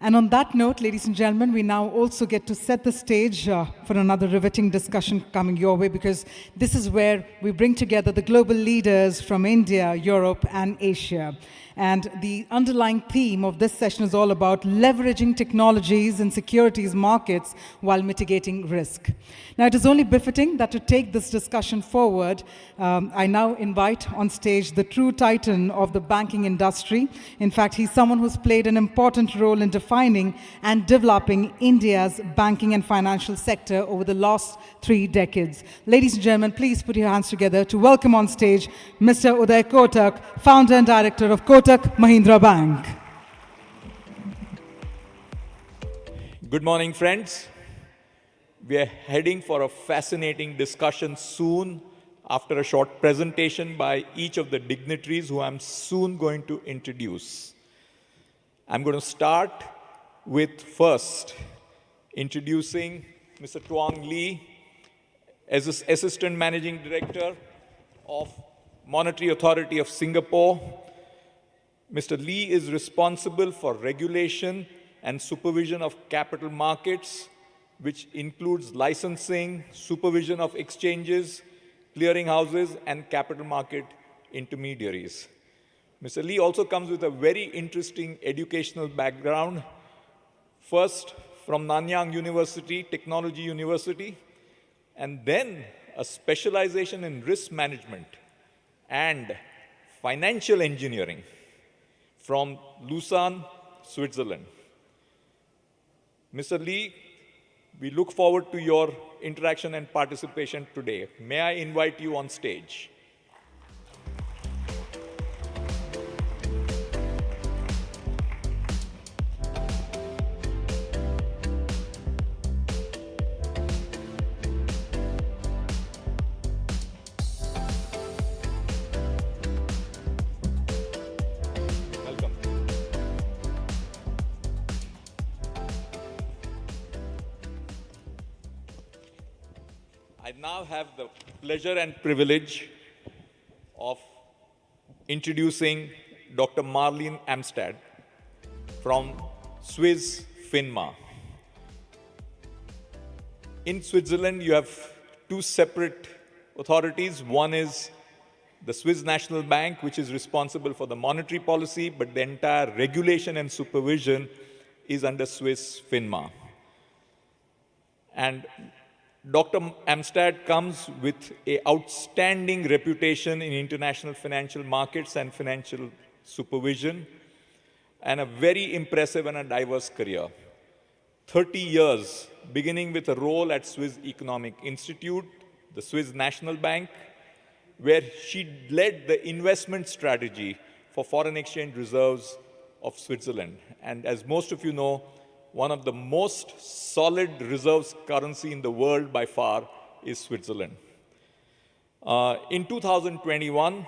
And on that note, ladies and gentlemen, we now also get to set the stage for another riveting discussion coming your way, because this is where we bring together the global leaders from India, Europe, and Asia. And the underlying theme of this session is all about leveraging technologies in securities markets while mitigating risk. Now, it is only befitting that to take this discussion forward, I now invite on stage the true titan of the banking industry. In fact, he's someone who's played an important role in defining and developing India's banking and financial sector over the last 3 decades. Ladies and gentlemen, please put your hands together to welcome on stage Mr. Uday Kotak, founder and director of Kotak Mahindra Bank. Good morning, friends. We are heading for a fascinating discussion soon after a short presentation by each of the dignitaries who I'm soon going to introduce. I'm going to start with first introducing Mr. Tuang Lee as Assistant Managing Director of Monetary Authority of Singapore. Mr. Lee is responsible for regulation and supervision of capital markets, which includes licensing, supervision of exchanges, clearinghouses, and capital market intermediaries. Mr. Lee also comes with a very interesting educational background. First, from Nanyang University, Technology University, and then a specialization in risk management and financial engineering from Lausanne, Switzerland. Mr. Lee, we look forward to your interaction and participation today. May I invite you on stage? I now have the pleasure and privilege of introducing Dr. Marlene Amstad from Swiss FINMA. In Switzerland, you have 2 separate authorities. One is the Swiss National Bank, which is responsible for the monetary policy, but the entire regulation and supervision is under Swiss FINMA. And Dr. Amstad comes with an outstanding reputation in international financial markets and financial supervision, and a very impressive and a diverse career. 30 years, beginning with a role at Swiss Economic Institute, the Swiss National Bank, where she led the investment strategy for foreign exchange reserves of Switzerland. And as most of you know, one of the most solid reserves currency in the world by far is Switzerland. In 2021,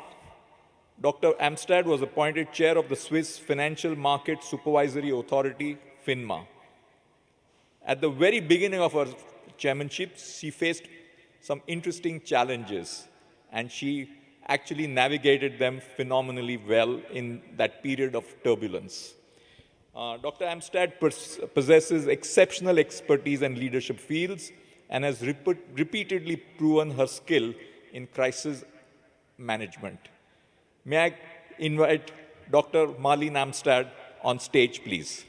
Dr. Amstad was appointed chair of the Swiss Financial Market Supervisory Authority, FINMA. At the very beginning of her chairmanship, she faced some interesting challenges, and she actually navigated them phenomenally well in that period of turbulence. Dr. Amstad possesses exceptional expertise in leadership fields and has repeatedly proven her skill in crisis management. May I invite Dr. Marlene Amstad on stage, please.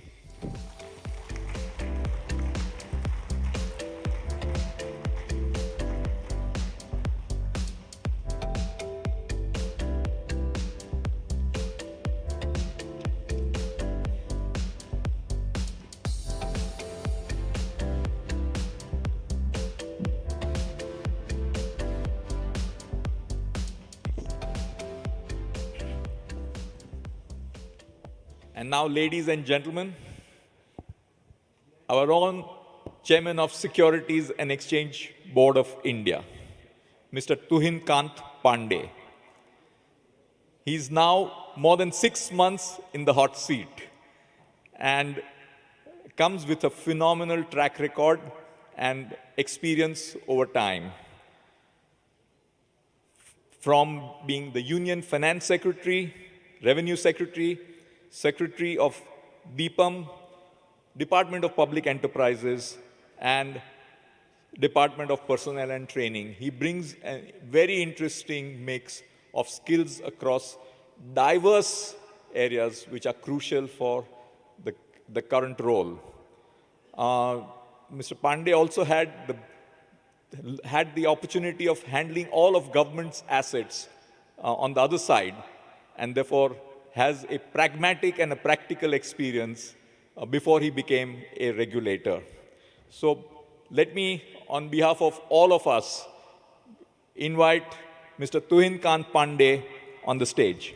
And now, ladies and gentlemen, our own Chairman of Securities and Exchange Board of India, Mr. Tuhin Kanta Pandey. He's now more than 6 months in the hot seat and comes with a phenomenal track record and experience over time. From being the Union Finance Secretary, Revenue Secretary, Secretary of DIPAM, Department of Public Enterprises, and Department of Personnel and Training. He brings a very interesting mix of skills across diverse areas which are crucial for the current role. Mr. Pandey also had the opportunity of handling all of government's assets on the other side, and therefore has a pragmatic and a practical experience before he became a regulator. So let me, on behalf of all of us, invite Mr. Tuhin Kanta Pandey on the stage.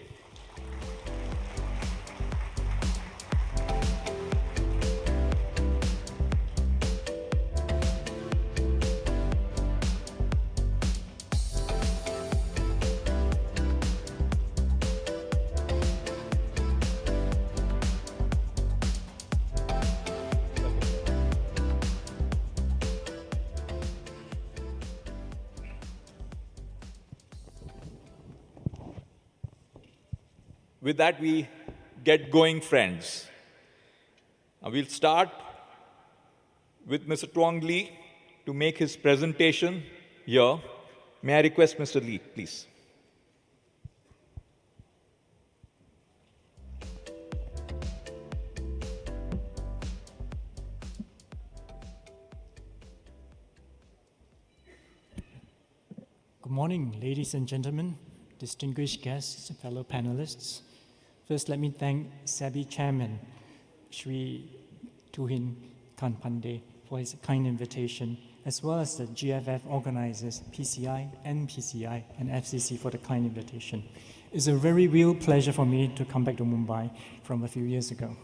With that, we get going, friends. We'll start with Mr. Tuang Lee to make his presentation here. May I request Mr. Lee, please? Good morning, ladies and gentlemen, distinguished guests, fellow panelists. First, let me thank SEBI Chairman, Shri Tuhin Kanta Pandey, for his kind invitation, as well as the GFF organizers, PCI, NPCI, and FCC for the kind invitation. It's a very real pleasure for me to come back to Mumbai from a few years ago.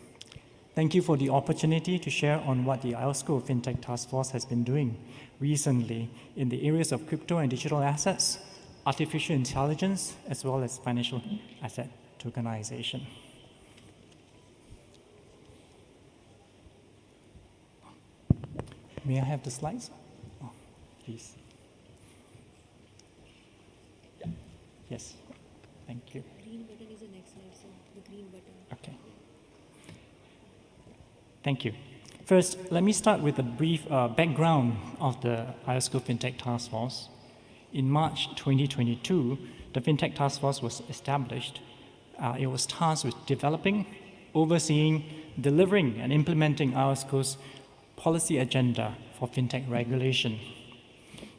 Thank you for the opportunity to share on what the IOSCO Fintech Task Force has been doing recently in the areas of crypto and digital assets, artificial intelligence, as well as financial asset tokenization. May I have the slides? Oh, please. Yeah. Yes. Thank you. Green button is the next slide, so the green button. Okay. Thank you. First, let me start with a brief background of the IOSCO Fintech Task Force. In March 2022, the Fintech Task Force was established. It was tasked with developing, overseeing, delivering, and implementing IOSCO's policy agenda for fintech regulation.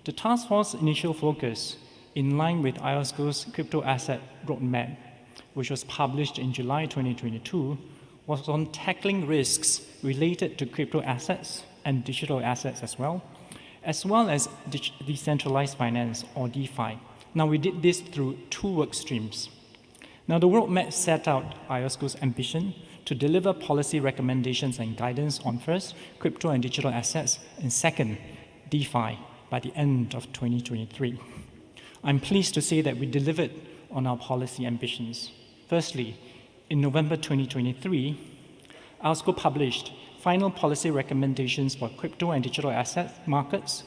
The task force's initial focus, in line with IOSCO's crypto asset roadmap, which was published in July 2022, was on tackling risks related to crypto assets and digital assets as well as decentralized finance, or DeFi. Now, we did this through two work streams. Now, the roadmap set out IOSCO's ambition to deliver policy recommendations and guidance on first, crypto and digital assets, and second, DeFi, by the end of 2023. I'm pleased to say that we delivered on our policy ambitions. Firstly, in November 2023, IOSCO published final policy recommendations for crypto and digital asset markets,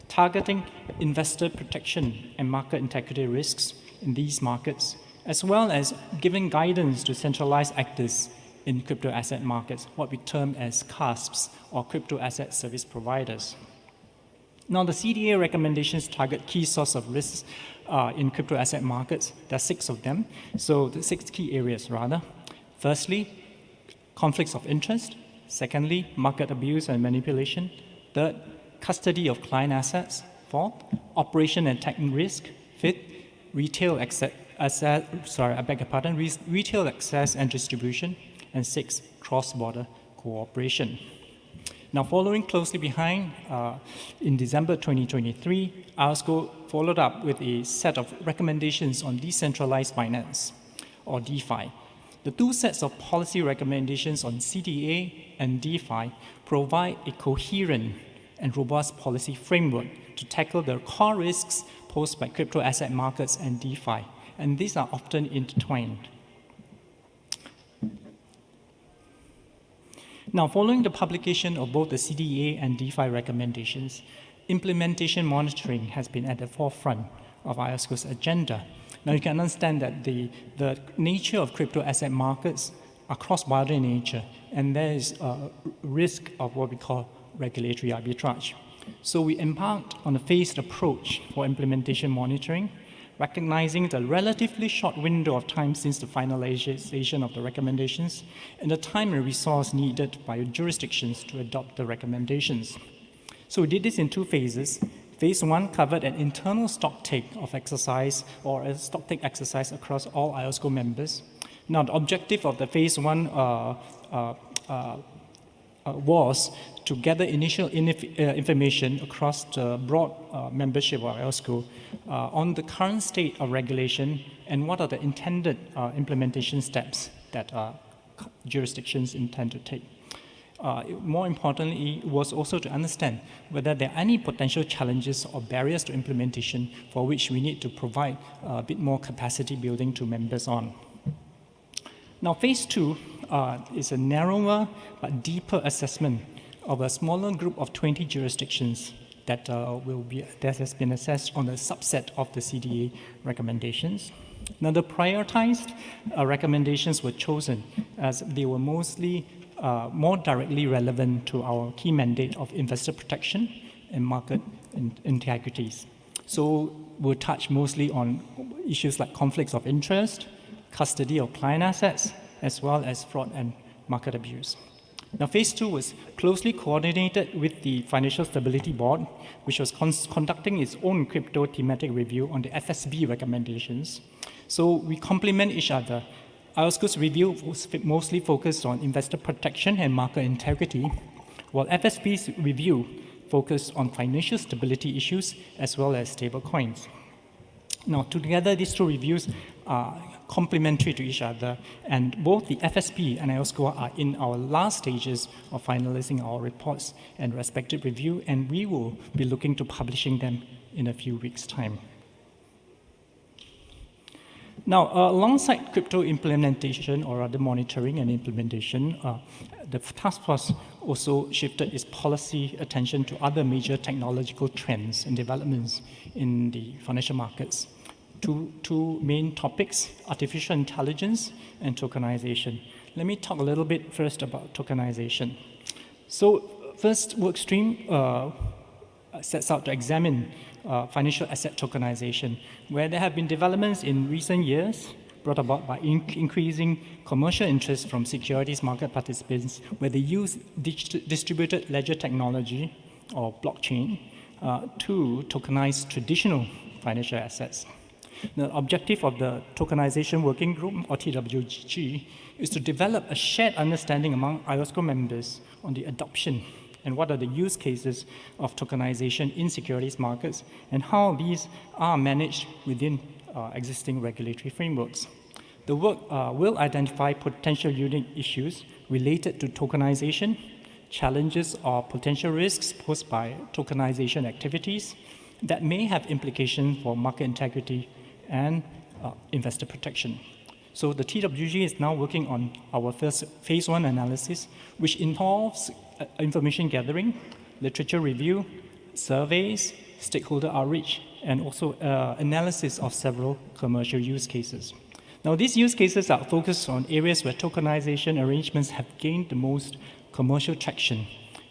targeting investor protection and market integrity risks in these markets, as well as giving guidance to centralized actors in crypto asset markets, what we term as CASPs, or crypto asset service providers. Now, the CDA recommendations target key sources of risks in crypto asset markets. There are 6 of them. So the 6 key areas, rather. Firstly, conflicts of interest. Secondly, market abuse and manipulation. Third, custody of client assets. Fourth, operation and technical risk. Fifth, retail access and distribution. And 6, cross-border cooperation. Now, following closely behind, in December 2023, IOSCO followed up with a set of recommendations on decentralized finance, or DeFi. The 2 sets of policy recommendations on CDA and DeFi provide a coherent and robust policy framework to tackle the core risks posed by crypto asset markets and DeFi, and these are often intertwined. Now, following the publication of both the CDA and DeFi recommendations, implementation monitoring has been at the forefront of IOSCO's agenda. Now, you can understand that the nature of crypto asset markets are cross-border in nature, and there is a risk of what we call regulatory arbitrage. So we embarked on a phased approach for implementation monitoring, recognizing the relatively short window of time since the finalization of the recommendations and the time and resource needed by jurisdictions to adopt the recommendations. So we did this in 2 phases. Phase 1 covered an internal stocktake of exercise or a stocktake exercise across all IOSCO members. Now, the objective of the Phase 1 was to gather initial information across the broad membership of IOSCO on the current state of regulation and what are the intended implementation steps that jurisdictions intend to take. More importantly, was also to understand whether there are any potential challenges or barriers to implementation for which we need to provide a bit more capacity building to members on. Now, Phase 2 is a narrower but deeper assessment of a smaller group of 20 jurisdictions that has been assessed on a subset of the CDA recommendations. Now, the prioritized recommendations were chosen as they were mostly more directly relevant to our key mandate of investor protection and market integrities. So we'll touch mostly on issues like conflicts of interest, custody of client assets, as well as fraud and market abuse. Now, Phase 2 was closely coordinated with the Financial Stability Board, which was conducting its own crypto thematic review on the FSB recommendations. So we complement each other. IOSCO's review was mostly focused on investor protection and market integrity, while FSB's review focused on financial stability issues as well as stablecoins. Now, together, these 2 reviews are complementary to each other, and both the FSB and IOSCO are in our last stages of finalizing our reports and respective review, and we will be looking to publishing them in a few weeks' time. Now, alongside crypto implementation, or rather monitoring and implementation, the task force also shifted its policy attention to other major technological trends and developments in the financial markets. Two main topics, artificial intelligence and tokenization. Let me talk a little bit first about tokenization. So first work stream sets out to examine financial asset tokenization, where there have been developments in recent years brought about by increasing commercial interest from securities market participants, where they use distributed ledger technology or blockchain to tokenize traditional financial assets. The objective of the Tokenization Working Group, or TWG, is to develop a shared understanding among IOSCO members on the adoption and what are the use cases of tokenization in securities markets and how these are managed within existing regulatory frameworks. The work will identify potential unique issues related to tokenization, challenges or potential risks posed by tokenization activities that may have implications for market integrity and investor protection. So the TWG is now working on our first Phase 1 analysis, which involves information gathering, literature review, surveys, stakeholder outreach, and also analysis of several commercial use cases. Now, these use cases are focused on areas where tokenization arrangements have gained the most commercial traction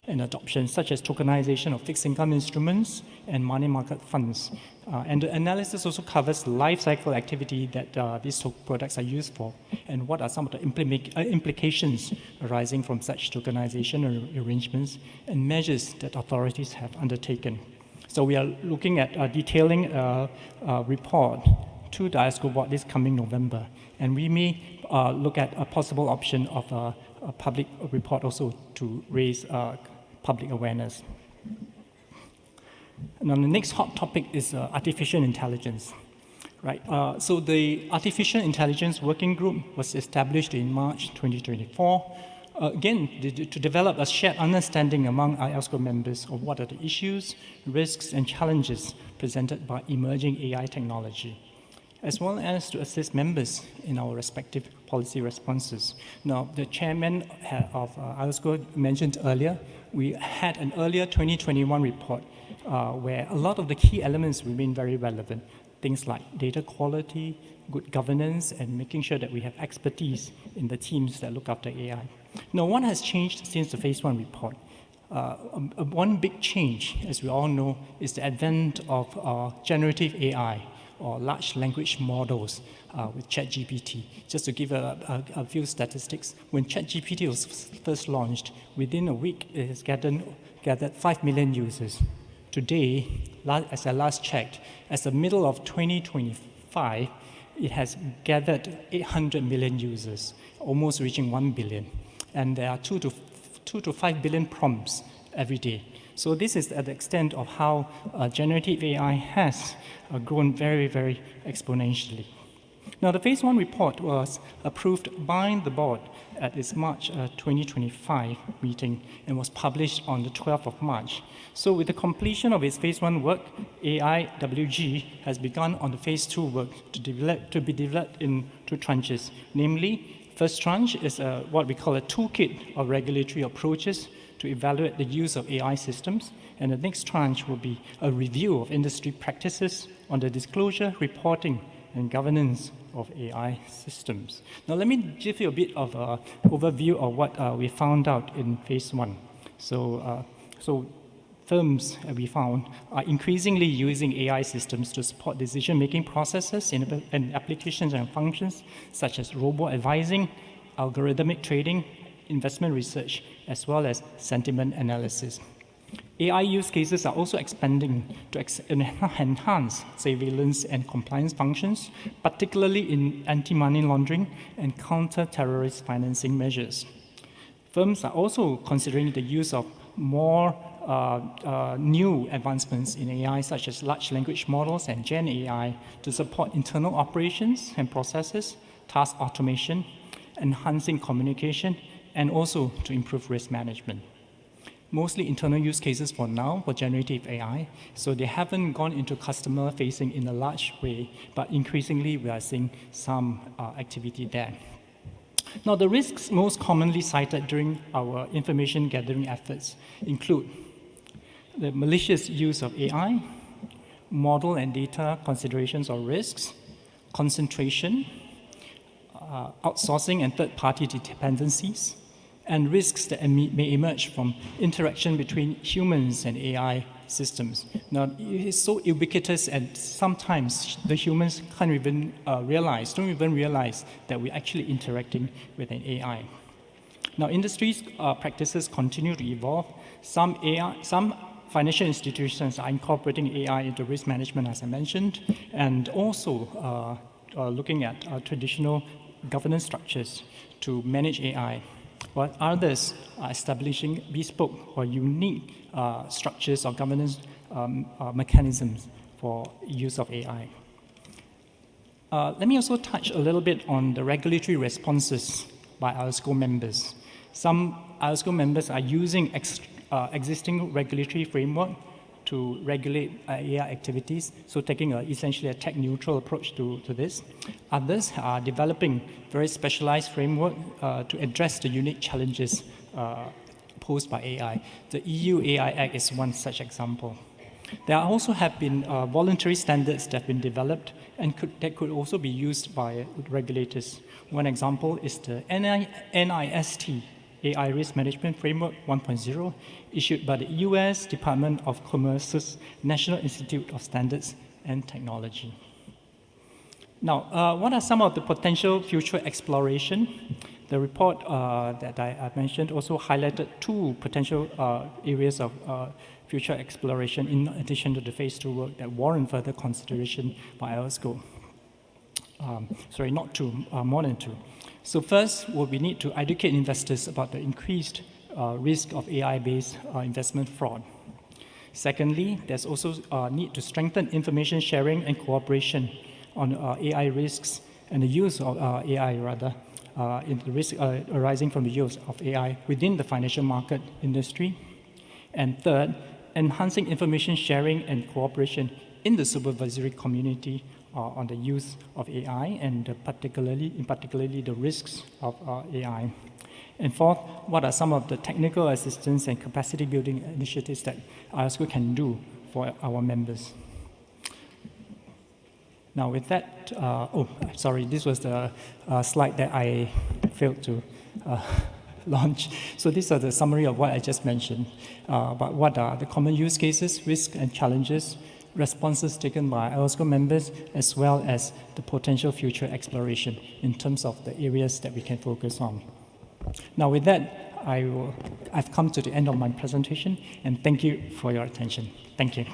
and adoption, such as tokenization of fixed income instruments and money market funds. And the analysis also covers the life cycle activity that these products are used for, and what are some of the implications arising from such tokenization arrangements and measures that authorities have undertaken. So we are looking at detailing a report to the IOSCO board this coming November, and we may look at a possible option of a public report also to raise public awareness. Now, the next hot topic is artificial intelligence. Right. So the Artificial Intelligence Working Group was established in March 2024, again, to develop a shared understanding among IOSCO members of what are the issues, risks, and challenges presented by emerging AI technology, as well as to assist members in our respective policy responses. Now, the chairman of IOSCO mentioned earlier, we had an earlier 2021 report where a lot of the key elements remain very relevant. things like data quality, good governance, and making sure that we have expertise in the teams that look after AI. Now, what has changed since the phase 1 report? One big change, as we all know, is the advent of generative AI, or large language models with ChatGPT. Just to give a few statistics, when ChatGPT was first launched, within a week it has gathered 5 million users. Today, as I last checked, as the middle of 2025, it has gathered 800 million users, almost reaching 1 billion. And there are 2 to 5 billion prompts every day. So this is at the extent of how generative AI has grown very, very exponentially. Now, the phase 1 report was approved by the board at its March 2025 meeting and was published on the 12th of March. So with the completion of its phase 1 work, AIWG has begun on the phase 2 work to be developed in 2 tranches. Namely, first tranche is what we call a toolkit of regulatory approaches to evaluate the use of AI systems. And the next tranche will be a review of industry practices on the disclosure, reporting, and governance of AI systems. Now, let me give you a bit of an overview of what we found out in phase 1. So firms, we found, are increasingly using AI systems to support decision-making processes in applications and functions such as robo-advising, algorithmic trading, investment research, as well as sentiment analysis. AI use cases are also expanding to enhance surveillance and compliance functions, particularly in anti-money laundering and counter-terrorist financing measures. Firms are also considering the use of more new advancements in AI, such as large language models and Gen AI, to support internal operations and processes, task automation, enhancing communication, and also to improve risk management. Mostly internal use cases for now for generative AI, so they haven't gone into customer-facing in a large way, but increasingly we are seeing some activity there. Now, the risks most commonly cited during our information gathering efforts include the malicious use of AI, model and data considerations or risks, concentration, outsourcing and third-party dependencies, and risks that may emerge from interaction between humans and AI systems. Now, it's so ubiquitous, and sometimes the humans don't even realize that we're actually interacting with an AI. Now, industries' practices continue to evolve. Some financial institutions are incorporating AI into risk management, as I mentioned, and also looking at traditional governance structures to manage AI, while others are establishing bespoke or unique structures or governance mechanisms for use of AI. Let me also touch a little bit on the regulatory responses by IOSCO members. Some IOSCO members are using existing regulatory framework to regulate AI activities, so taking essentially a tech-neutral approach to this. Others are developing very specialized framework to address the unique challenges posed by AI. The EU AI Act is one such example. There also have been voluntary standards that have been developed and that could also be used by regulators. One example is the NIST AI Risk Management Framework 1.0, issued by the US Department of Commerce's National Institute of Standards and Technology. Now, what are some of the potential future exploration? The report that I mentioned also highlighted 2 potential areas of future exploration in addition to the phase 2 work that warrant further consideration by IOSCO. Sorry, not 2, more than 2. So first, we need to educate investors about the increased risk of AI-based investment fraud. Secondly, there's also a need to strengthen information sharing and cooperation on AI risks and the use of AI, in the risk arising from the use of AI within the financial market industry. And third, enhancing information sharing and cooperation in the supervisory community on the use of AI and particularly the risks of AI. And fourth, what are some of the technical assistance and capacity building initiatives that IOSCO can do for our members? Now with that, sorry, this was the slide that I failed to launch. So these are the summary of what I just mentioned, about what are the common use cases, risks and challenges, responses taken by IOSCO members, as well as the potential future exploration in terms of the areas that we can focus on. Now with that, I've come to the end of my presentation, and thank you for your attention. Thank you.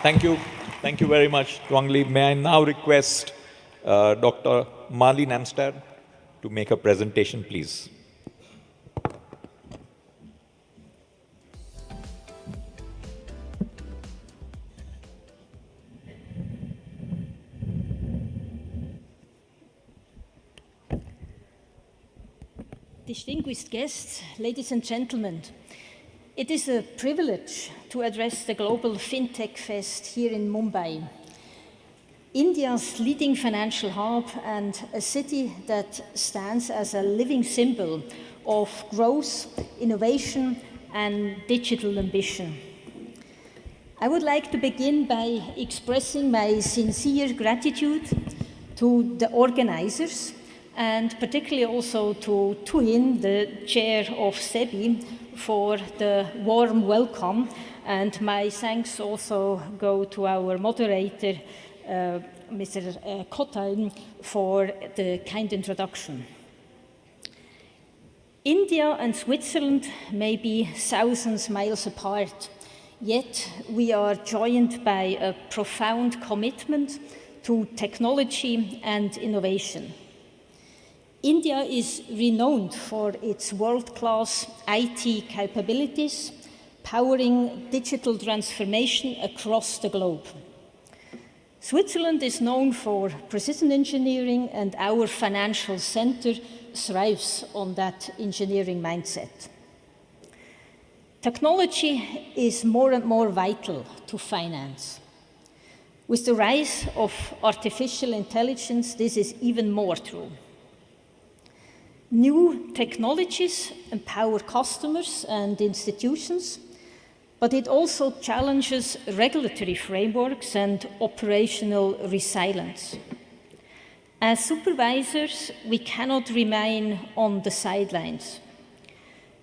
Thank you. Thank you very much, Tuang Lee. May I now request Dr. Marlene Amstad to make a presentation, please. Distinguished guests, ladies and gentlemen, it is a privilege to address the Global Fintech Fest here in Mumbai, India's leading financial hub and a city that stands as a living symbol of growth, innovation, and digital ambition. I would like to begin by expressing my sincere gratitude to the organizers, and particularly also to Tuhin, the chair of SEBI, for the warm welcome. And my thanks also go to our moderator, Mr. Kotak, for the kind introduction. India and Switzerland may be thousands of miles apart, yet we are joined by a profound commitment to technology and innovation. India is renowned for its world-class IT capabilities, powering digital transformation across the globe. Switzerland is known for precision engineering, and our financial center thrives on that engineering mindset. Technology is more and more vital to finance. With the rise of artificial intelligence, this is even more true. New technologies empower customers and institutions, but it also challenges regulatory frameworks and operational resilience. As supervisors, we cannot remain on the sidelines.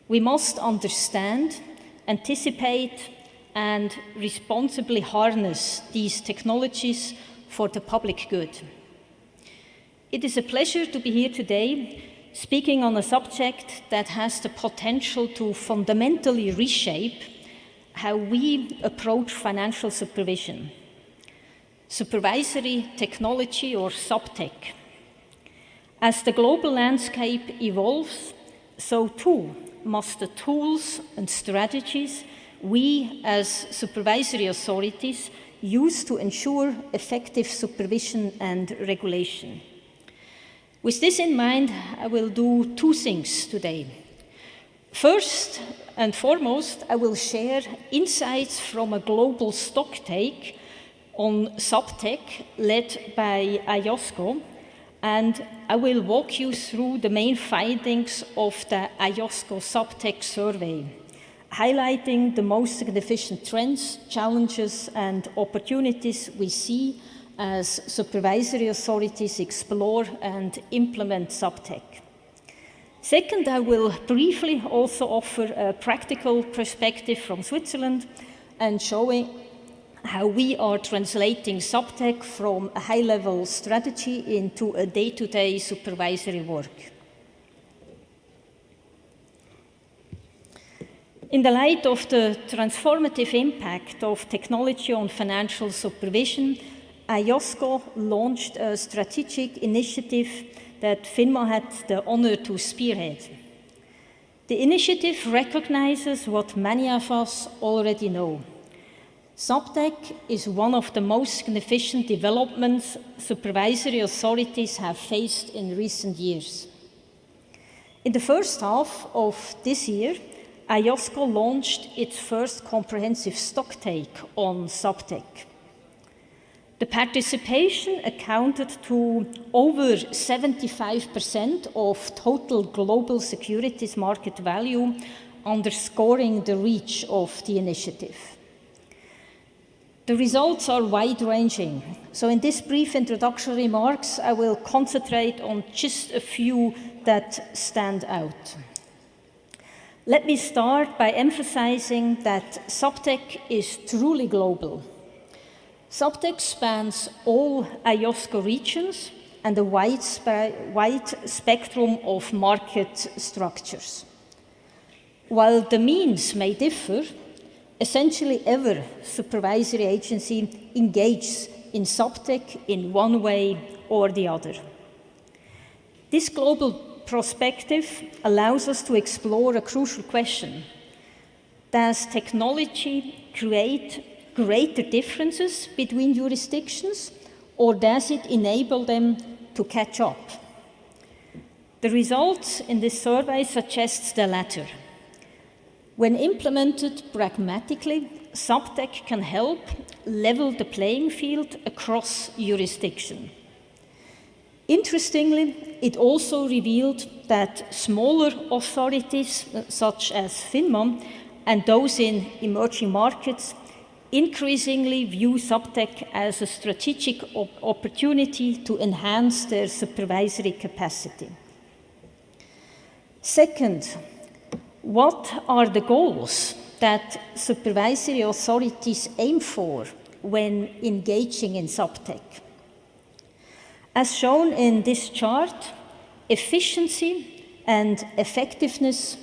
We must understand, anticipate, and responsibly harness these technologies for the public good. It is a pleasure to be here today, speaking on a subject that has the potential to fundamentally reshape how we approach financial supervision. Supervisory technology, or subtech. As the global landscape evolves, so too must the tools and strategies we as supervisory authorities use to ensure effective supervision and regulation. With this in mind, I will do two things today. First and foremost, I will share insights from a global stocktake on subtech led by IOSCO, and I will walk you through the main findings of the IOSCO subtech survey, highlighting the most significant trends, challenges, and opportunities we see as supervisory authorities explore and implement subtech. Second, I will briefly also offer a practical perspective from Switzerland and showing how we are translating subtech from a high-level strategy into a day-to-day supervisory work. In the light of the transformative impact of technology on financial supervision, IOSCO launched a strategic initiative that FINMA had the honor to spearhead. The initiative recognizes what many of us already know. Subtech is one of the most significant developments supervisory authorities have faced in recent years. In the first half of this year, IOSCO launched its first comprehensive stocktake on subtech. The participation accounted to over 75% of total global securities market value, underscoring the reach of the initiative. The results are wide-ranging. So in this brief introductory remarks, I will concentrate on just a few that stand out. Let me start by emphasizing that SupTech is truly global. SupTech spans all IOSCO regions and a wide spectrum of market structures. While the means may differ, essentially every supervisory agency engages in SupTech in one way or the other. This global perspective allows us to explore a crucial question. Does technology create greater differences between jurisdictions, or does it enable them to catch up? The results in this survey suggest the latter. When implemented pragmatically, SupTech can help level the playing field across jurisdiction. Interestingly, it also revealed that smaller authorities, such as FINMA, and those in emerging markets, increasingly view SupTech as a strategic opportunity to enhance their supervisory capacity. Second, what are the goals that supervisory authorities aim for when engaging in SupTech? As shown in this chart, efficiency and effectiveness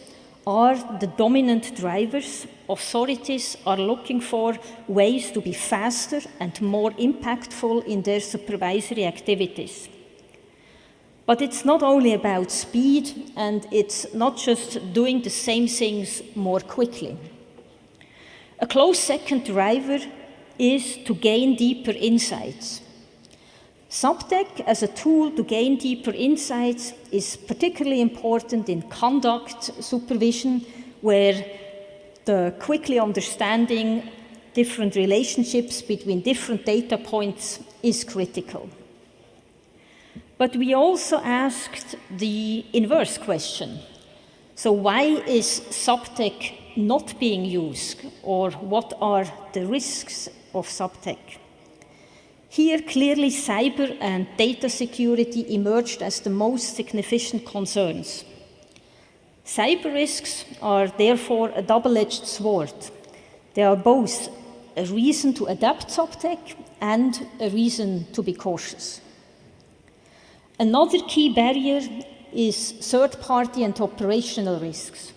are the dominant drivers. Authorities are looking for ways to be faster and more impactful in their supervisory activities. But it's not only about speed, and it's not just doing the same things more quickly. A close second driver is to gain deeper insights. SupTech as a tool to gain deeper insights is particularly important in conduct supervision, where the quickly understanding different relationships between different data points is critical. But we also asked the inverse question. So why is SupTech not being used, or what are the risks of SupTech? Here, clearly, cyber and data security emerged as the most significant concerns. Cyber risks are therefore a double-edged sword. They are both a reason to adapt SupTech and a reason to be cautious. Another key barrier is third-party and operational risks.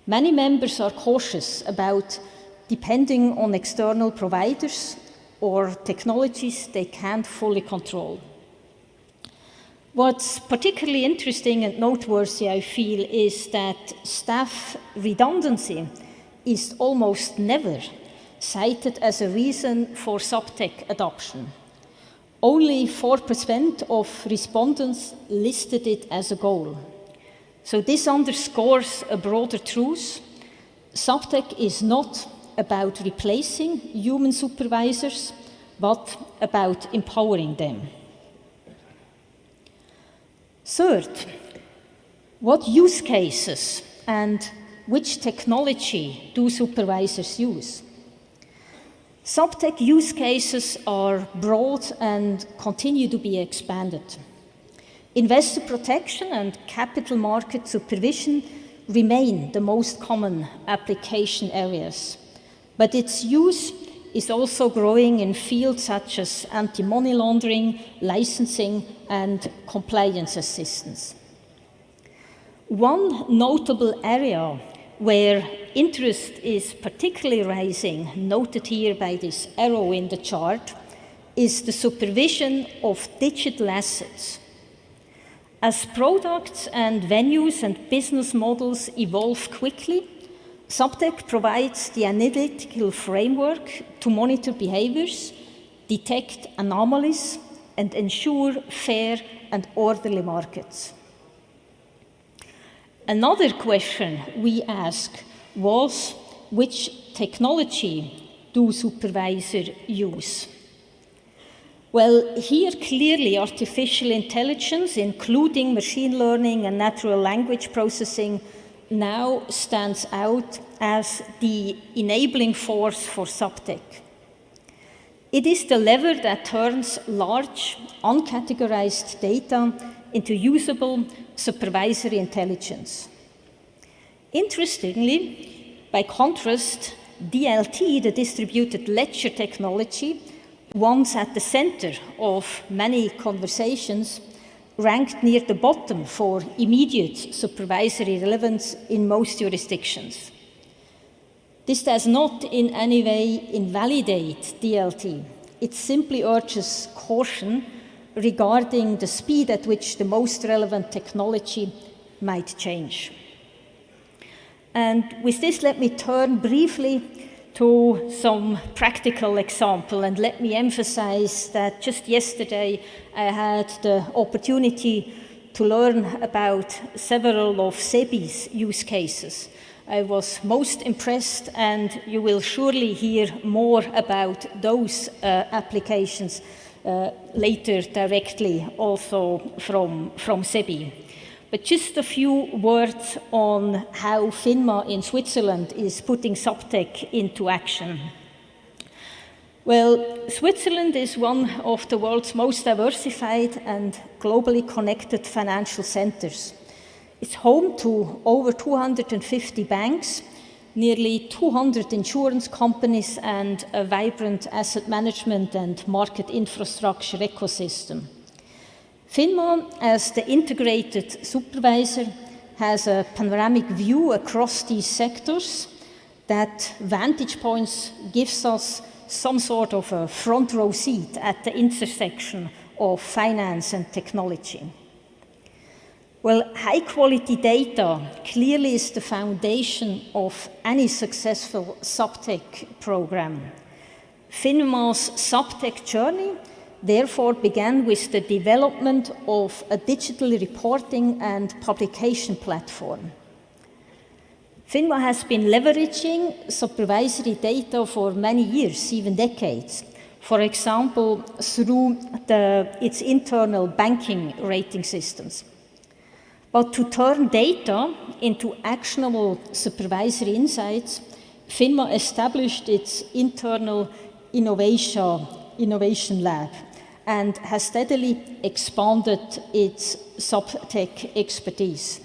Many members are cautious about depending on external providers or technologies they can't fully control. What's particularly interesting and noteworthy, I feel, is that staff redundancy is almost never cited as a reason for SupTech adoption. Only 4% of respondents listed it as a goal. So this underscores a broader truth. SupTech is not about replacing human supervisors, but about empowering them. Third, what use cases and which technology do supervisors use? SupTech use cases are broad and continue to be expanded. Investor protection and capital market supervision remain the most common application areas, but its use is also growing in fields such as anti-money laundering, licensing, and compliance assistance. One notable area where interest is particularly rising, noted here by this arrow in the chart, is the supervision of digital assets. As products and venues and business models evolve quickly, SupTech provides the analytical framework to monitor behaviors, detect anomalies, and ensure fair and orderly markets. Another question we asked was, which technology do supervisors use? Well, here clearly artificial intelligence, including machine learning and natural language processing, now stands out as the enabling force for SupTech. It is the lever that turns large, uncategorized data into usable supervisory intelligence. Interestingly, by contrast, DLT, the distributed ledger technology, once at the center of many conversations, ranked near the bottom for immediate supervisory relevance in most jurisdictions. This does not in any way invalidate DLT. It simply urges caution regarding the speed at which the most relevant technology might change. And with this, let me turn briefly to some practical example, and let me emphasize that just yesterday I had the opportunity to learn about several of SEBI's use cases. I was most impressed, and you will surely hear more about those applications later directly also from SEBI. But just a few words on how FINMA in Switzerland is putting SubTech into action. Well, Switzerland is one of the world's most diversified and globally connected financial centers. It's home to over 250 banks, nearly 200 insurance companies, and a vibrant asset management and market infrastructure ecosystem. FINMA, as the integrated supervisor, has a panoramic view across these sectors. That vantage points gives us some sort of a front row seat at the intersection of finance and technology. Well, high quality data clearly is the foundation of any successful SubTech program. FINMA's SubTech journey therefore began with the development of a digital reporting and publication platform. FINMA has been leveraging supervisory data for many years, even decades. For example, through its internal banking rating systems. But to turn data into actionable supervisory insights, FINMA established its internal innovation lab and has steadily expanded its SubTech expertise.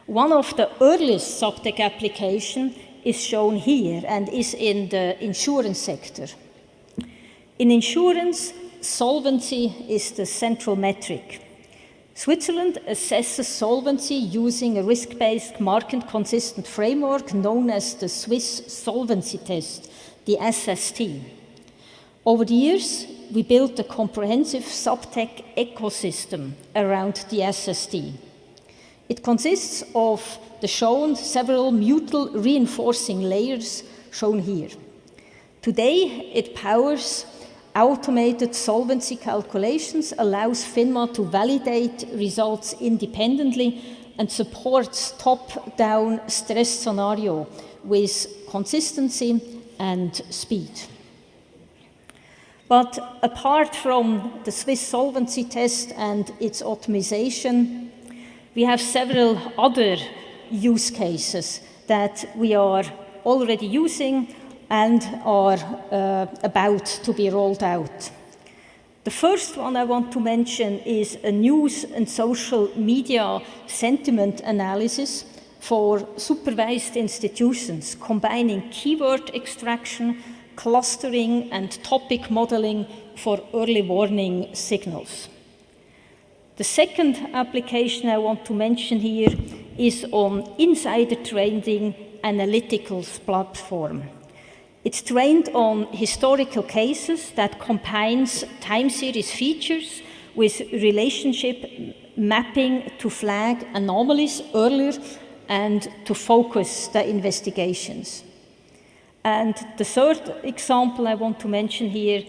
One of the earliest SubTech applications is shown here and is in the insurance sector. In insurance, solvency is the central metric. Switzerland assesses solvency using a risk-based market-consistent framework known as the Swiss Solvency Test, the SST. Over the years, we built a comprehensive SubTech ecosystem around the SST. It consists of the shown several mutual reinforcing layers shown here. Today, it powers automated solvency calculations, allows FINMA to validate results independently, and supports top-down stress scenario with consistency and speed. But apart from the Swiss Solvency Test and its optimization, we have several other use cases that we are already using and are about to be rolled out. The first one I want to mention is a news and social media sentiment analysis for supervised institutions, combining keyword extraction, clustering, and topic modeling for early warning signals. The second application I want to mention here is on insider trading analytics platform. It's trained on historical cases that combines time series features with relationship mapping to flag anomalies earlier and to focus the investigations. And the third example I want to mention here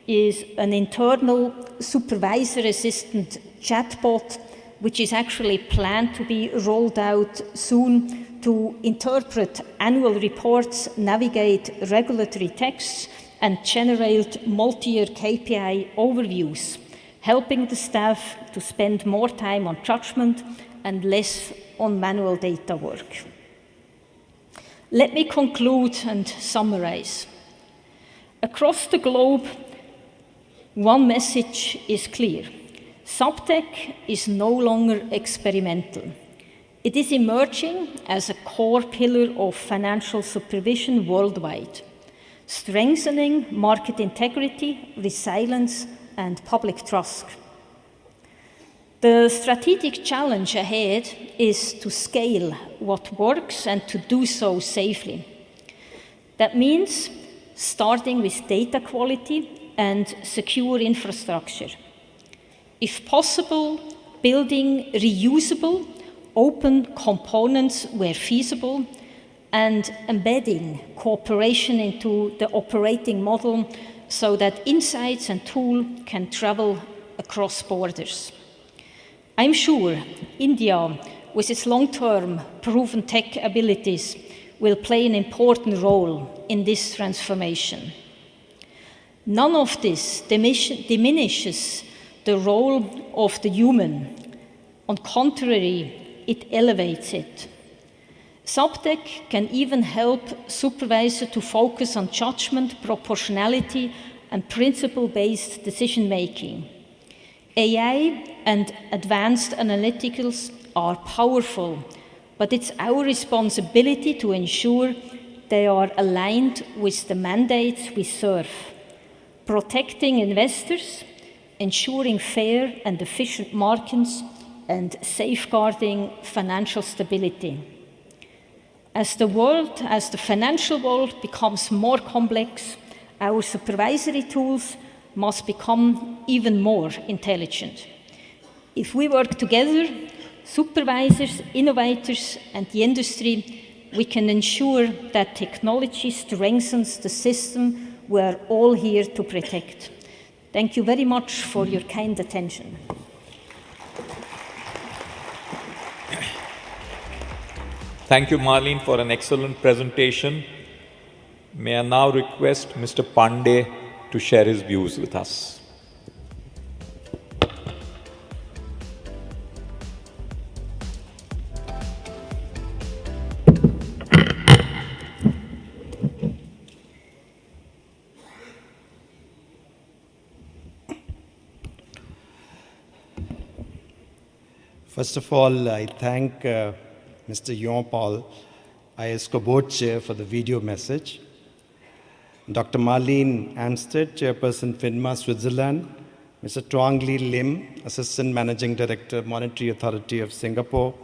is an internal supervisor assistant chatbot, which is actually planned to be rolled out soon to interpret annual reports, navigate regulatory texts, and generate multi-year KPI overviews, helping the staff to spend more time on judgment and less on manual data work. Let me conclude and summarize. Across the globe, one message is clear. Subtech is no longer experimental. It is emerging as a core pillar of financial supervision worldwide, strengthening market integrity, resilience, and public trust. The strategic challenge ahead is to scale what works and to do so safely. That means starting with data quality and secure infrastructure. If possible, building reusable, open components where feasible, and embedding cooperation into the operating model so that insights and tools can travel across borders. I'm sure India, with its long-term proven tech abilities, will play an important role in this transformation. None of this diminishes the role of the human. On the contrary, it elevates it. Subtech can even help supervisors to focus on judgment, proportionality, and principle-based decision-making. AI and advanced analyticals are powerful, but it's our responsibility to ensure they are aligned with the mandates we serve, protecting investors, ensuring fair and efficient markets, and safeguarding financial stability. As the financial world becomes more complex, our supervisory tools must become even more intelligent. If we work together, supervisors, innovators, and the industry, we can ensure that technology strengthens the system we are all here to protect. Thank you very much for your kind attention. Thank you, Marlene, for an excellent presentation. May I now request Mr. Pandey to share his views with us. First of all, I thank Mr. Jean-Paul, ISCO Board Chair, for the video message. Dr. Marlene Amstad, Chairperson, FINMA, Switzerland. Mr. Tuang Lee Lim, Assistant Managing Director, Monetary Authority of Singapore.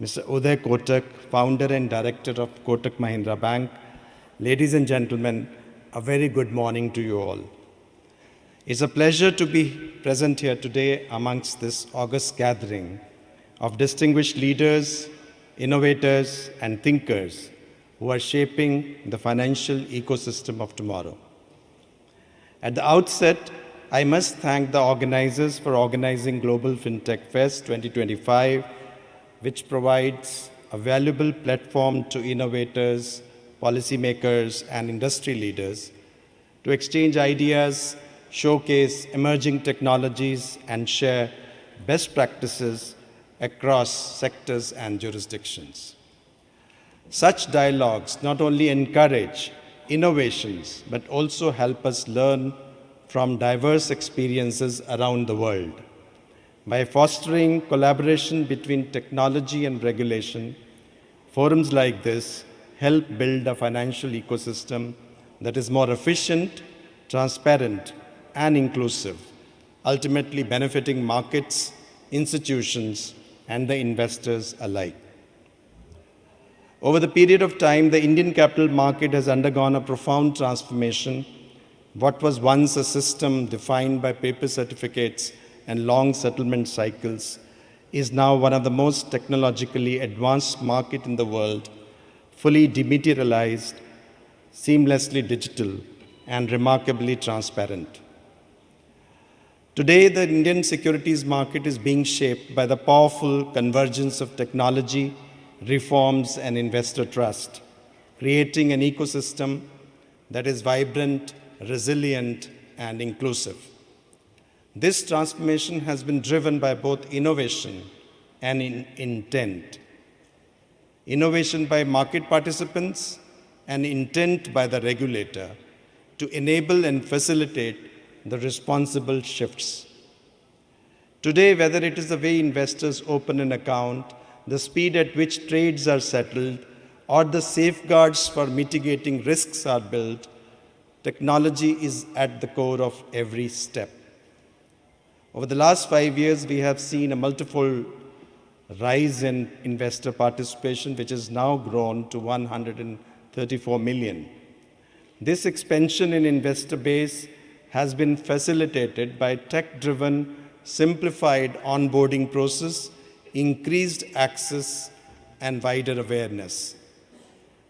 Mr. Uday Kotak, Founder and Director of Kotak Mahindra Bank. Ladies and gentlemen, a very good morning to you all. It's a pleasure to be present here today amongst this august gathering of distinguished leaders, innovators, and thinkers who are shaping the financial ecosystem of tomorrow. At the outset, I must thank the organizers for organizing Global Fintech Fest 2025, which provides a valuable platform to innovators, policymakers, and industry leaders to exchange ideas, showcase emerging technologies, and share best practices across sectors and jurisdictions. Such dialogues not only encourage innovations, but also help us learn from diverse experiences around the world. By fostering collaboration between technology and regulation, forums like this help build a financial ecosystem that is more efficient, transparent, and inclusive, ultimately benefiting markets, institutions, and the investors alike. Over the period of time, the Indian capital market has undergone a profound transformation. What was once a system defined by paper certificates and long settlement cycles is now one of the most technologically advanced markets in the world, fully dematerialized, seamlessly digital, and remarkably transparent. Today, the Indian securities market is being shaped by the powerful convergence of technology, reforms, and investor trust, creating an ecosystem that is vibrant, resilient, and inclusive. This transformation has been driven by both innovation and intent. Innovation by market participants and intent by the regulator to enable and facilitate the responsible shifts. Today, whether it is the way investors open an account, the speed at which trades are settled, or the safeguards for mitigating risks are built, technology is at the core of every step. Over the last 5 years, we have seen a multifold rise in investor participation, which has now grown to 134 million. This expansion in investor base has been facilitated by tech-driven, simplified onboarding process, increased access, and wider awareness.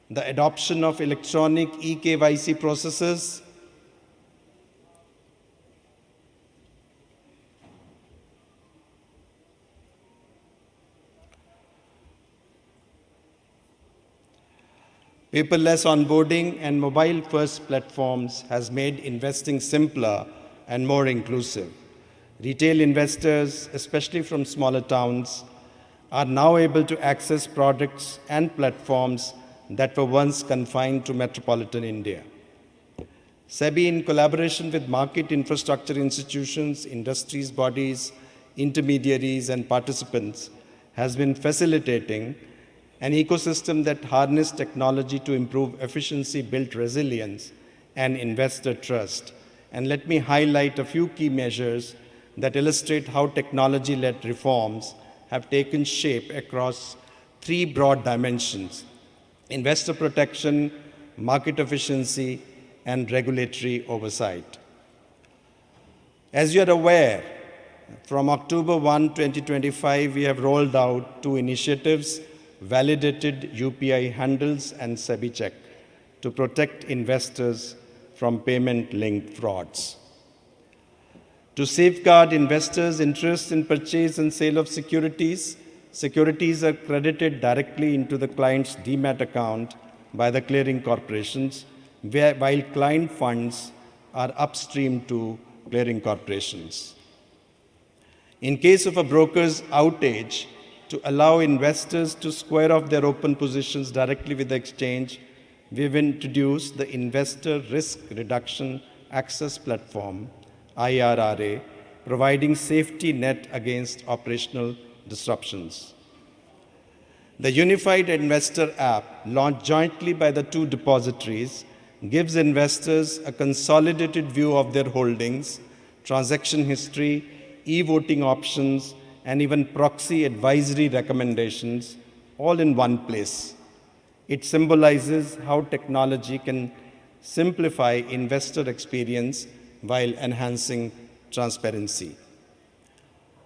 The adoption of electronic eKYC processes, paperless onboarding, and mobile-first platforms has made investing simpler and more inclusive. Retail investors, especially from smaller towns, are now able to access products and platforms that were once confined to metropolitan India. SEBI, in collaboration with market infrastructure institutions, industries bodies, intermediaries, and participants, has been facilitating an ecosystem that harnessed technology to improve efficiency, build resilience, and investor trust. And let me highlight a few key measures that illustrate how technology-led reforms have taken shape across 3 broad dimensions: investor protection, market efficiency, and regulatory oversight. As you are aware, from October 1, 2025, we have rolled out 2 initiatives: validated UPI handles and SEBI check, to protect investors from payment-linked frauds. To safeguard investors' interest in purchase and sale of securities, securities are credited directly into the client's demat account by the clearing corporations, while client funds are upstreamed to clearing corporations. In case of a broker's outage, to allow investors to square off their open positions directly with the exchange, we've introduced the Investor Risk Reduction Access Platform, IRRA, providing safety net against operational disruptions. The Unified Investor app, launched jointly by the 2 depositories, gives investors a consolidated view of their holdings, transaction history, e-voting options, and even proxy advisory recommendations, all in one place. It symbolizes how technology can simplify investor experience while enhancing transparency.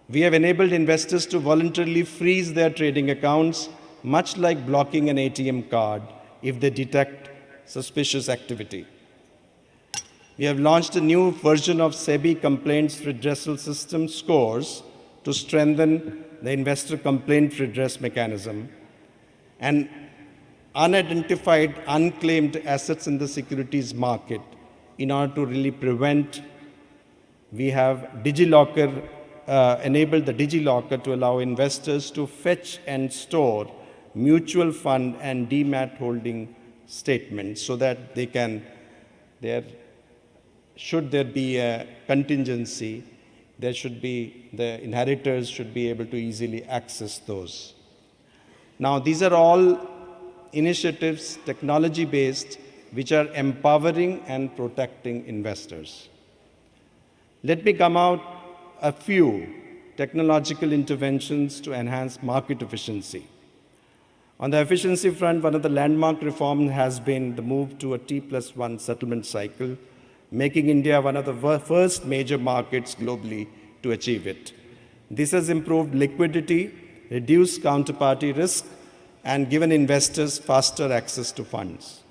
We have enabled investors to voluntarily freeze their trading accounts, much like blocking an ATM card if they detect suspicious activity. We have launched a new version of SEBI Complaints Redressal System, SCORES, to strengthen the investor complaint redress mechanism. And unidentified, unclaimed assets in the securities market, in order to really prevent, we have enabled the DigiLocker to allow investors to fetch and store mutual fund and demat holding statements, so that should there be a contingency, the inheritors should be able to easily access those. Now, these are all initiatives, technology-based, which are empowering and protecting investors. Let me come out a few technological interventions to enhance market efficiency. On the efficiency front, one of the landmark reforms has been the move to a T+1 settlement cycle, making India one of the first major markets globally to achieve it. This has improved liquidity, reduced counterparty risk, and given investors faster access to funds.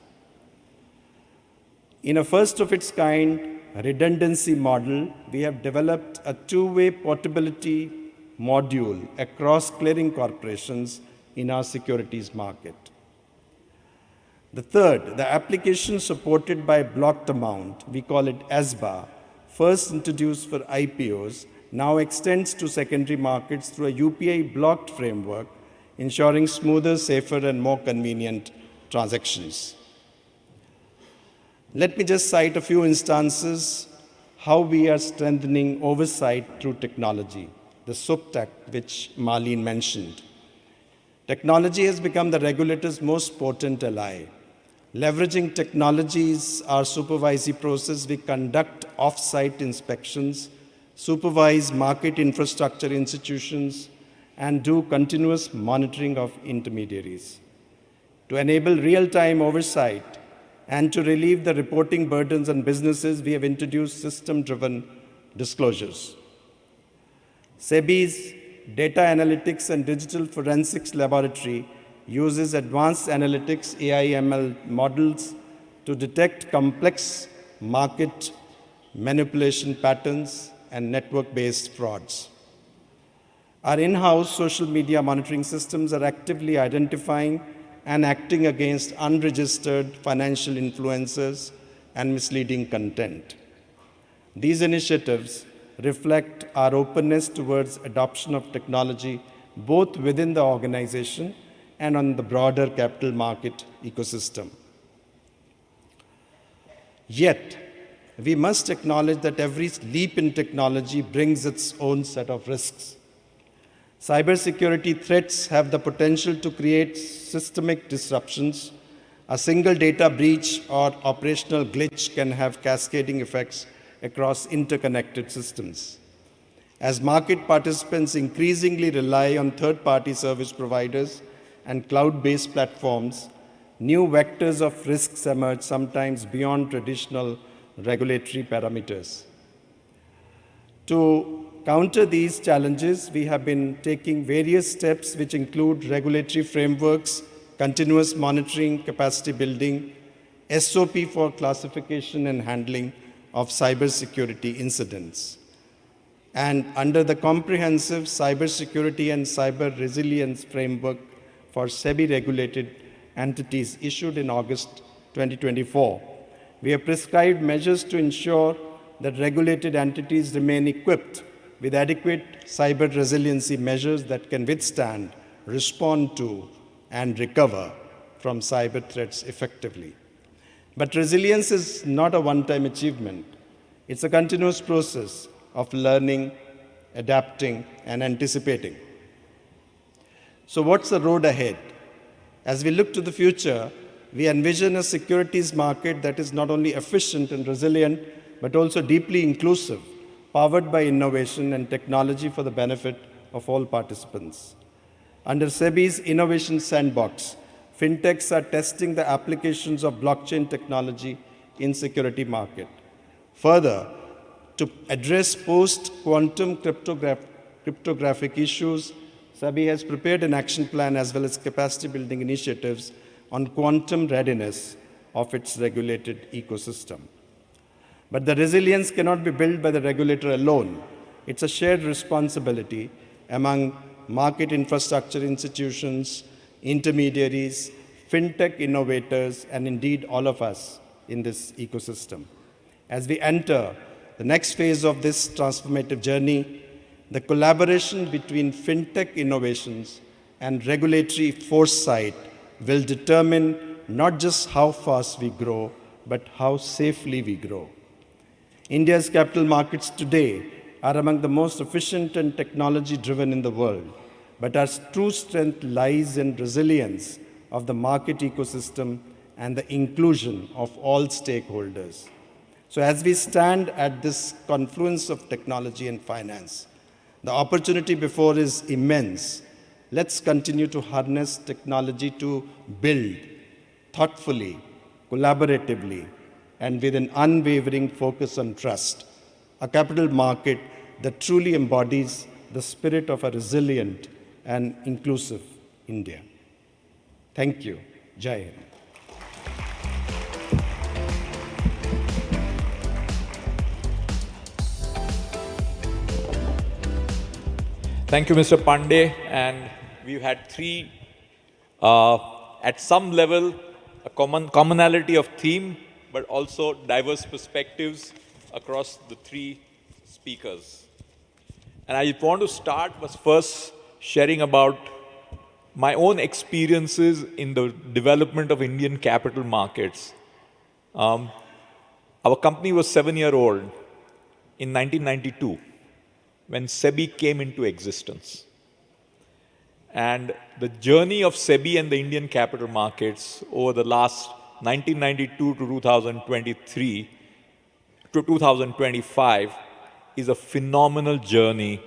In a first-of-its-kind redundancy model, we have developed a 2-way portability module across clearing corporations in our securities market. The third, the application supported by blocked amount, we call it ASBA, first introduced for IPOs, now extends to secondary markets through a UPI blocked framework, ensuring smoother, safer, and more convenient transactions. Let me just cite a few instances how we are strengthening oversight through technology, the SupTech, which Marlene mentioned. Technology has become the regulator's most potent ally. Leveraging technologies, our supervisory process, we conduct off-site inspections, supervise market infrastructure institutions, and do continuous monitoring of intermediaries. To enable real-time oversight and to relieve the reporting burdens on businesses, we have introduced system-driven disclosures. SEBI's Data Analytics and Digital Forensics Laboratory uses advanced analytics, AI/ML models to detect complex market manipulation patterns and network-based frauds. Our in-house social media monitoring systems are actively identifying and acting against unregistered financial influencers and misleading content. These initiatives reflect our openness towards adoption of technology both within the organization and on the broader capital market ecosystem. Yet, we must acknowledge that every leap in technology brings its own set of risks. Cybersecurity threats have the potential to create systemic disruptions. A single data breach or operational glitch can have cascading effects across interconnected systems. As market participants increasingly rely on third-party service providers and cloud-based platforms, new vectors of risks emerge, sometimes beyond traditional regulatory parameters. To counter these challenges, we have been taking various steps which include regulatory frameworks, continuous monitoring, capacity building, SOP for classification and handling of cybersecurity incidents. And under the comprehensive cybersecurity and cyber resilience framework for SEBI-regulated entities issued in August 2024, we have prescribed measures to ensure that regulated entities remain equipped with adequate cyber resiliency measures that can withstand, respond to, and recover from cyber threats effectively. But resilience is not a one-time achievement. It's a continuous process of learning, adapting, and anticipating. So what's the road ahead? As we look to the future, we envision a securities market that is not only efficient and resilient, but also deeply inclusive, powered by innovation and technology for the benefit of all participants. Under SEBI's Innovation Sandbox, Fintechs are testing the applications of blockchain technology in security market. Further, to address post-quantum cryptographic issues, SEBI has prepared an action plan as well as capacity-building initiatives on quantum readiness of its regulated ecosystem. But the resilience cannot be built by the regulator alone. It's a shared responsibility among market infrastructure institutions, intermediaries, fintech innovators, and indeed all of us in this ecosystem. As we enter the next phase of this transformative journey, the collaboration between fintech innovations and regulatory foresight will determine not just how fast we grow, but how safely we grow. India's capital markets today are among the most efficient and technology-driven in the world, but our true strength lies in resilience of the market ecosystem and the inclusion of all stakeholders. So as we stand at this confluence of technology and finance, the opportunity before is immense. Let's continue to harness technology to build thoughtfully, collaboratively, and with an unwavering focus on trust, a capital market that truly embodies the spirit of a resilient and inclusive India. Thank you. Jai Hind. Thank you, Mr. Pandey. And we've had three, at some level, a commonality of theme, but also diverse perspectives across the three speakers. And I want to start with first sharing about my own experiences in the development of Indian capital markets. Our company was 7-year-old in 1992 when SEBI came into existence. And the journey of SEBI and the Indian capital markets over the last 1992 to 2023 to 2025 is a phenomenal journey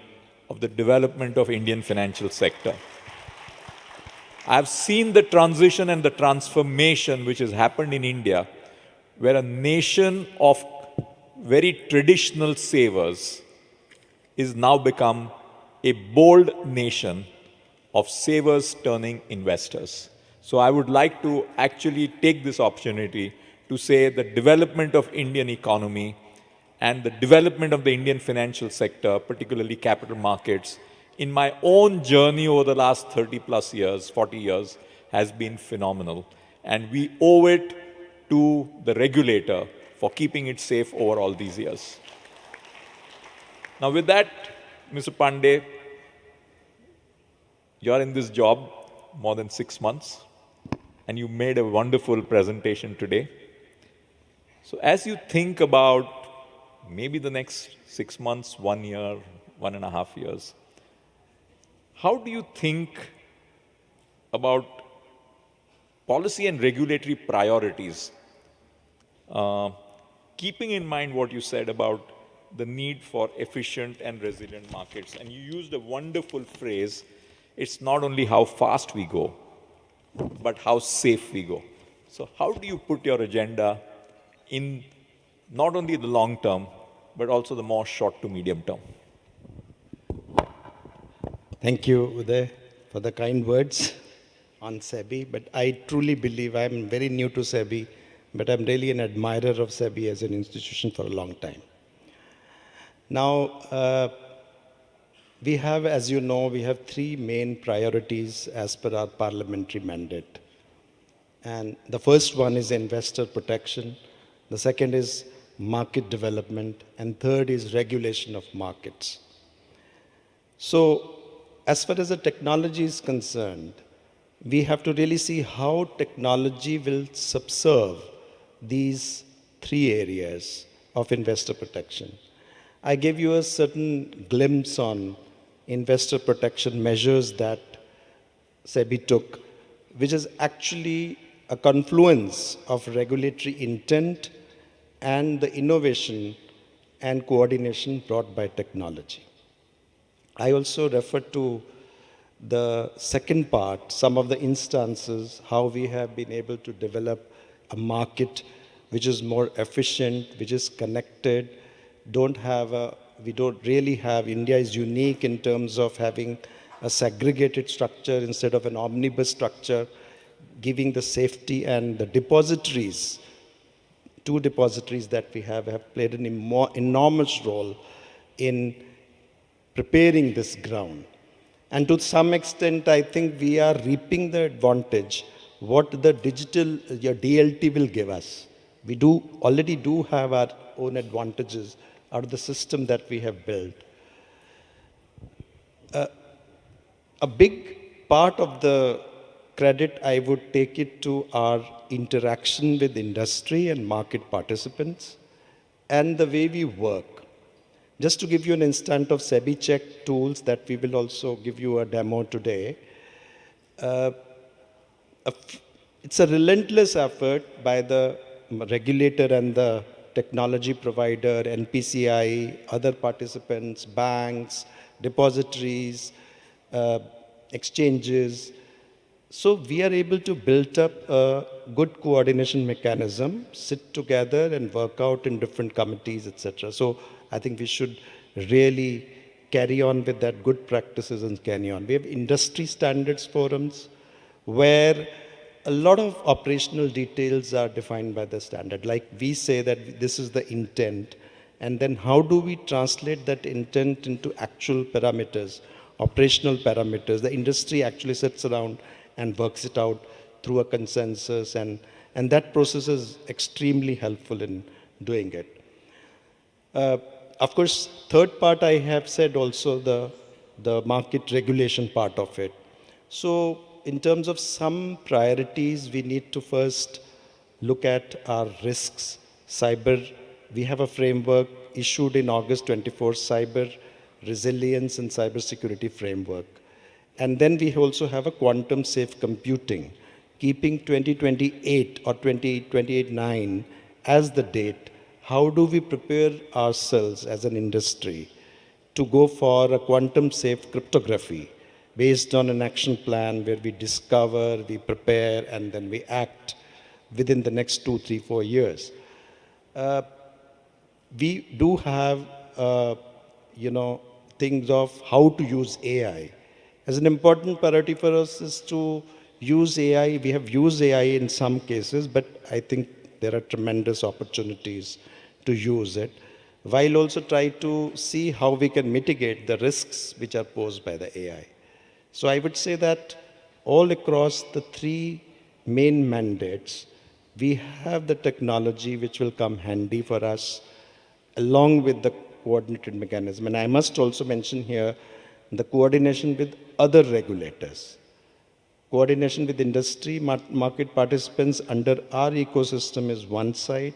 of the development of Indian financial sector. I've seen the transition and the transformation which has happened in India, where a nation of very traditional savers is now become a bold nation of savers turning investors. So I would like to actually take this opportunity to say the development of Indian economy and the development of the Indian financial sector, particularly capital markets, in my own journey over the last 30 plus years, 40 years, has been phenomenal. And we owe it to the regulator for keeping it safe over all these years. Now with that, Mr. Pandey, you're in this job more than 6 months, and you made a wonderful presentation today. So as you think about maybe the next 6 months, 1 year, 1.5 years, how do you think about policy and regulatory priorities, keeping in mind what you said about the need for efficient and resilient markets? And you used a wonderful phrase, it's not only how fast we go, but how safe we go. So how do you put your agenda in not only the long term, but also the more short to medium term? Thank you, Uday, for the kind words on SEBI. But I truly believe, I'm very new to SEBI, but I'm really an admirer of SEBI as an institution for a long time. Now, we have, as you know, we have 3 main priorities as per our parliamentary mandate. And the first one is investor protection. The second is market development. And third is regulation of markets. So, as far as the technology is concerned, we have to really see how technology will subserve these 3 areas of investor protection. I gave you a certain glimpse on investor protection measures that SEBI took, which is actually a confluence of regulatory intent and the innovation and coordination brought by technology. I also referred to the second part, some of the instances, how we have been able to develop a market which is more efficient, which is connected, we don't really have, India is unique in terms of having a segregated structure instead of an omnibus structure, giving the safety, and the depositories, 2 depositories that we have played an enormous role in preparing this ground. And to some extent, I think we are reaping the advantage what the digital, your DLT will give us. We already do have our own advantages out of the system that we have built. A big part of the credit, I would take it to our interaction with industry and market participants and the way we work. Just to give you an instant of SEBI check tools that we will also give you a demo today. It's a relentless effort by the regulator and the technology provider, NPCI, other participants, banks, depositories, exchanges. So we are able to build up a good coordination mechanism, sit together and work out in different committees, etc. So I think we should really carry on with that good practices and carry on. We have industry standards forums where a lot of operational details are defined by the standard. Like we say that this is the intent, and then how do we translate that intent into actual parameters, operational parameters? The industry actually sits around and works it out through a consensus, and that process is extremely helpful in doing it. Of course, third part I have said also the market regulation part of it. So in terms of some priorities, we need to first look at our risks, cyber we have a framework issued in August 24, Cyber Resilience and Cybersecurity Framework. And then we also have a quantum safe computing, keeping 2028 or 2028-9 as the date. How do we prepare ourselves as an industry to go for a quantum safe cryptography based on an action plan where we discover, we prepare, and then we act within the next 2, 3, 4 years? We do have, things of how to use AI. As an important priority for us is to use AI. We have used AI in some cases, but I think there are tremendous opportunities to use it, while also try to see how we can mitigate the risks which are posed by the AI. So I would say that all across the 3 main mandates, we have the technology which will come handy for us along with the coordinated mechanism. And I must also mention here the coordination with other regulators, coordination with industry, market participants under our ecosystem is one side,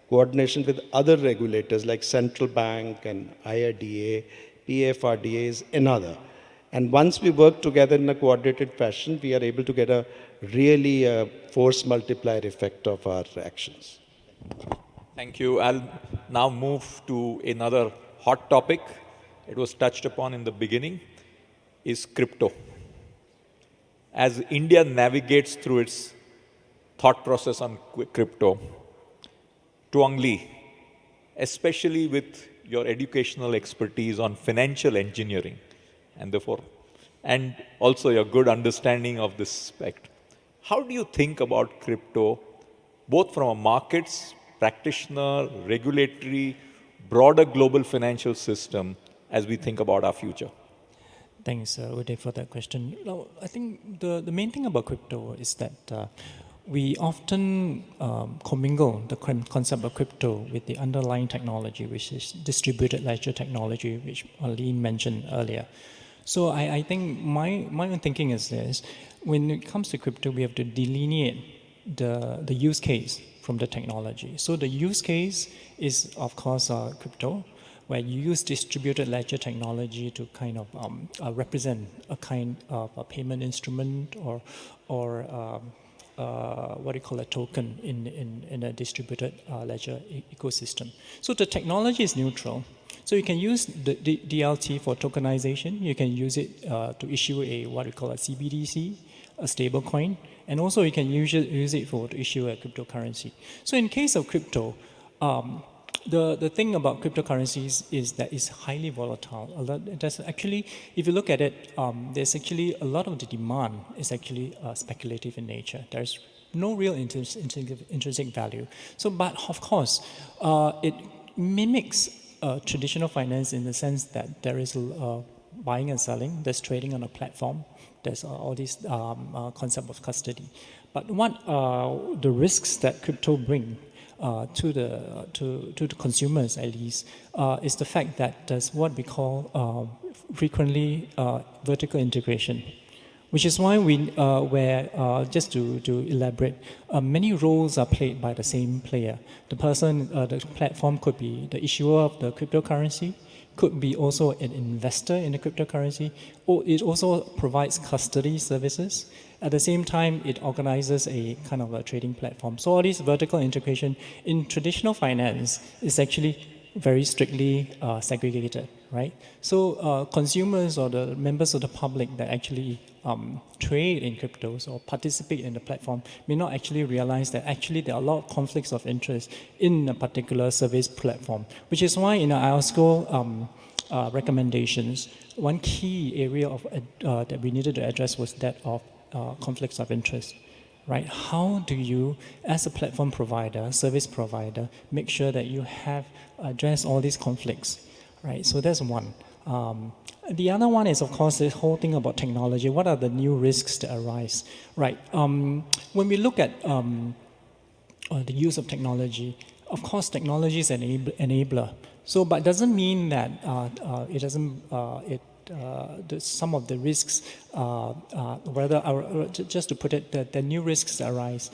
coordination with other regulators like Central Bank and IRDA, PFRDA is another. And once we work together in a coordinated fashion, we are able to get a really force multiplier effect of our actions. Thank you. I'll now move to another hot topic. It was touched upon in the beginning, is crypto. As India navigates through its thought process on crypto, Tuang Lee, especially with your educational expertise on financial engineering, and also your good understanding of this aspect, how do you think about crypto, both from a markets, practitioner, regulatory, broader global financial system, as we think about our future? Thanks, Uday, for that question. Now, I think the main thing about crypto is that we often commingle the concept of crypto with the underlying technology, which is distributed ledger technology, which Marlene mentioned earlier. So I think my own thinking is this: when it comes to crypto, we have to delineate the use case from the technology. So the use case is, of course, crypto, where you use distributed ledger technology to kind of represent a kind of a payment instrument or what do you call a token in a distributed ledger ecosystem. So the technology is neutral. So you can use the DLT for tokenization. You can use it to issue what we call a CBDC, a stable coin, and also you can use it to issue a cryptocurrency. So in case of crypto, the thing about cryptocurrencies is that it's highly volatile. There's actually, if you look at it, there's actually a lot of the demand is actually speculative in nature. There's no real intrinsic value. So, but of course, it mimics traditional finance in the sense that there is buying and selling, there's trading on a platform, there's all these concept of custody. But what the risks that crypto bring to the consumers, at least, is the fact that there's what we call frequently vertical integration, which is why just to elaborate, many roles are played by the same player. The platform could be the issuer of the cryptocurrency, could be also an investor in the cryptocurrency, or it also provides custody services. At the same time, it organizes a kind of a trading platform. So all this vertical integration in traditional finance is actually very strictly segregated, right? So consumers or the members of the public that actually trade in cryptos or participate in the platform may not actually realize that actually there are a lot of conflicts of interest in a particular service platform, which is why in our IOSCO recommendations, one key area that we needed to address was that of conflicts of interest, right? How do you, as a platform provider, service provider, make sure that you have addressed all these conflicts, right? So that's one. The other one is, of course, the whole thing about technology. What are the new risks that arise, right? When we look at the use of technology, Of course, technology is an enabler. So, but it doesn't mean that some of the risks, just to put it, the new risks arise,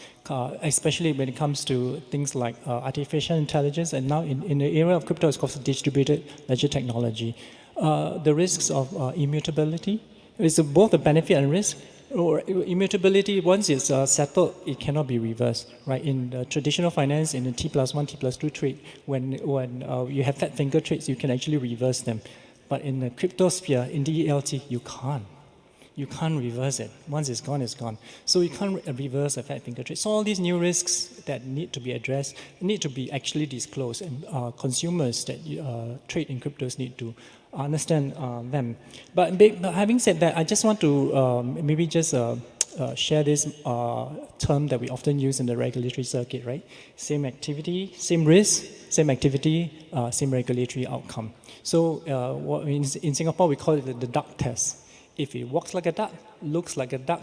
especially when it comes to things like artificial intelligence, and now in the area of crypto, it's called distributed ledger technology. The risks of immutability, it's both a benefit and risk. Or immutability, once it's settled, it cannot be reversed, right? In traditional finance, in the T+1, T+2 trade, when you have fat finger trades, you can actually reverse them. But in the crypto sphere, in DELT, you can't. You can't reverse it. Once it's gone, it's gone. So you can't reverse a fat finger trade. So all these new risks that need to be addressed need to be actually disclosed, and consumers that trade in cryptos need to understand them. But having said that, I just want to maybe just share this term that we often use in the regulatory circuit, right? Same activity, same risk, same activity, same regulatory outcome. So in Singapore, we call it the duck test. If it walks like a duck, looks like a duck,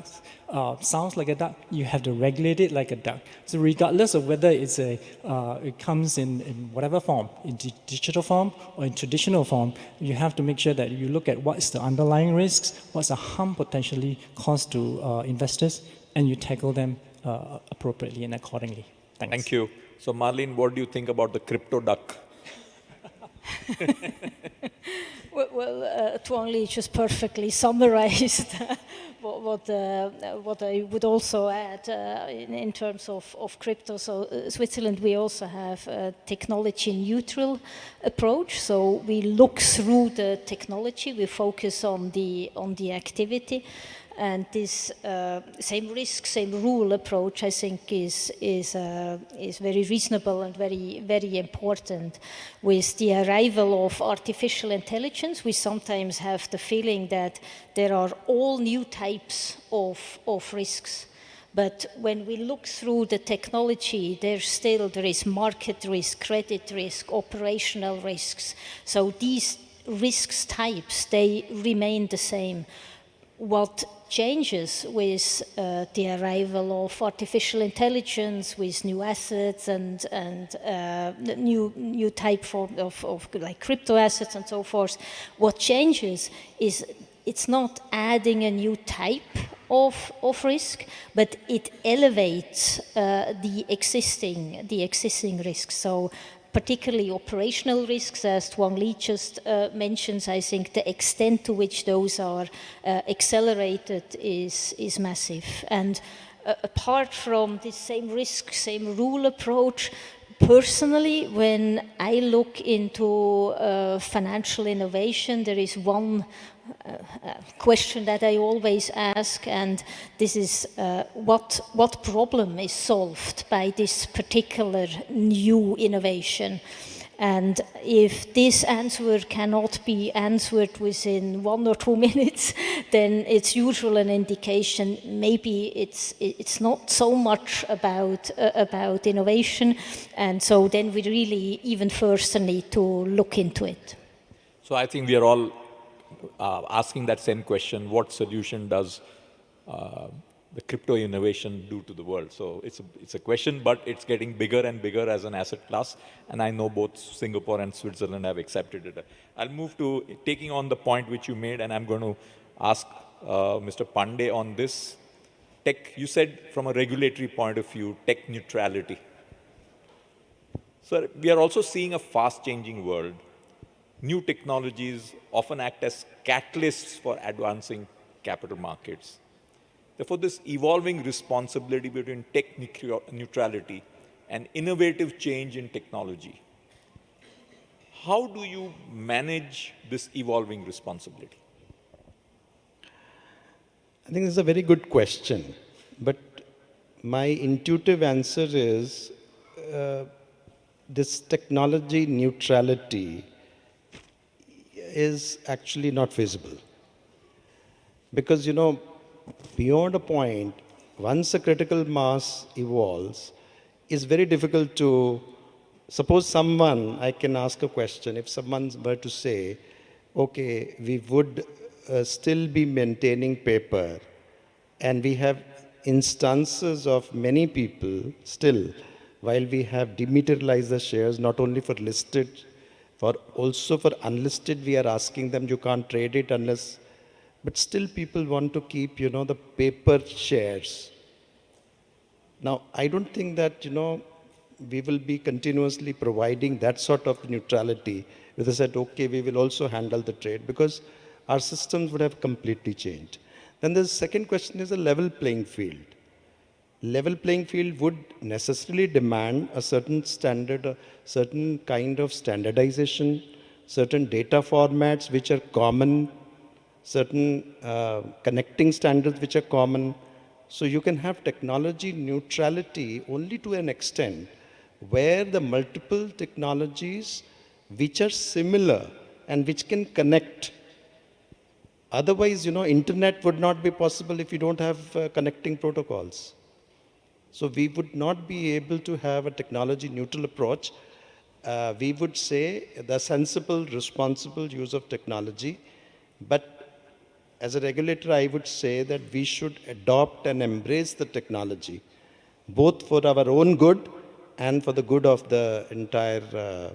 sounds like a duck, you have to regulate it like a duck. So regardless of whether it comes in whatever form, in digital form or in traditional form, you have to make sure that you look at what's the underlying risks, what's the harm potentially caused to investors, and you tackle them appropriately and accordingly. Thanks. Thank you. So Marlene, what do you think about the crypto duck? Well, Tuang Lee just perfectly summarized what I would also add in terms of crypto. So Switzerland, we also have a technology-neutral approach. So we look through the technology, we focus on the activity. And this same risk, same rule approach, I think, is very reasonable and very important. With the arrival of artificial intelligence, we sometimes have the feeling that there are all new types of risks. But when we look through the technology, there is market risk, credit risk, operational risks. So these risks types, they remain the same. What changes with the arrival of artificial intelligence, with new assets and new type of like crypto assets and so forth, what changes is it's not adding a new type of risk, but it elevates the existing risks. So particularly operational risks, as Tuang Lee just mentions, I think the extent to which those are accelerated is massive. And apart from this same risk, same rule approach, personally, when I look into financial innovation, there is one question that I always ask, and this is what problem is solved by this particular new innovation? And if this answer cannot be answered within 1 or 2 minutes, then it's usually an indication maybe it's not so much about innovation, and so then we really even first need to look into it. So I think we are all asking that same question: what solution does the crypto innovation do to the world? So it's a question, but it's getting bigger and bigger as an asset class, and I know both Singapore and Switzerland have accepted it. I'll move to taking on the point which you made, and I'm going to ask Mr. Pandey on this. Tech, you said from a regulatory point of view, tech neutrality. So we are also seeing a fast-changing world. New technologies often act as catalysts for advancing capital markets. Therefore, this evolving responsibility between tech neutrality and innovative change in technology, how do you manage this evolving responsibility? I think this is a very good question, but my intuitive answer is this technology neutrality is actually not feasible. Because, beyond a point, once a critical mass evolves, it's very difficult to, suppose I can ask a question, if someone were to say, okay, we would still be maintaining paper, and we have instances of many people still while we have dematerialized the shares, not only for listed, for also for unlisted, we are asking them you can't trade it unless, but still people want to keep, the paper shares. Now, I don't think that, we will be continuously providing that sort of neutrality. Where they said, okay, we will also handle the trade, because our systems would have completely changed. Then the second question is a level playing field. Level playing field would necessarily demand a certain standard, a certain kind of standardization, certain data formats which are common, certain connecting standards which are common. So you can have technology neutrality only to an extent where the multiple technologies which are similar and which can connect. Otherwise, internet would not be possible if you don't have connecting protocols. So we would not be able to have a technology neutral approach. We would say the sensible, responsible use of technology. But as a regulator, I would say that we should adopt and embrace the technology, both for our own good and for the good of the entire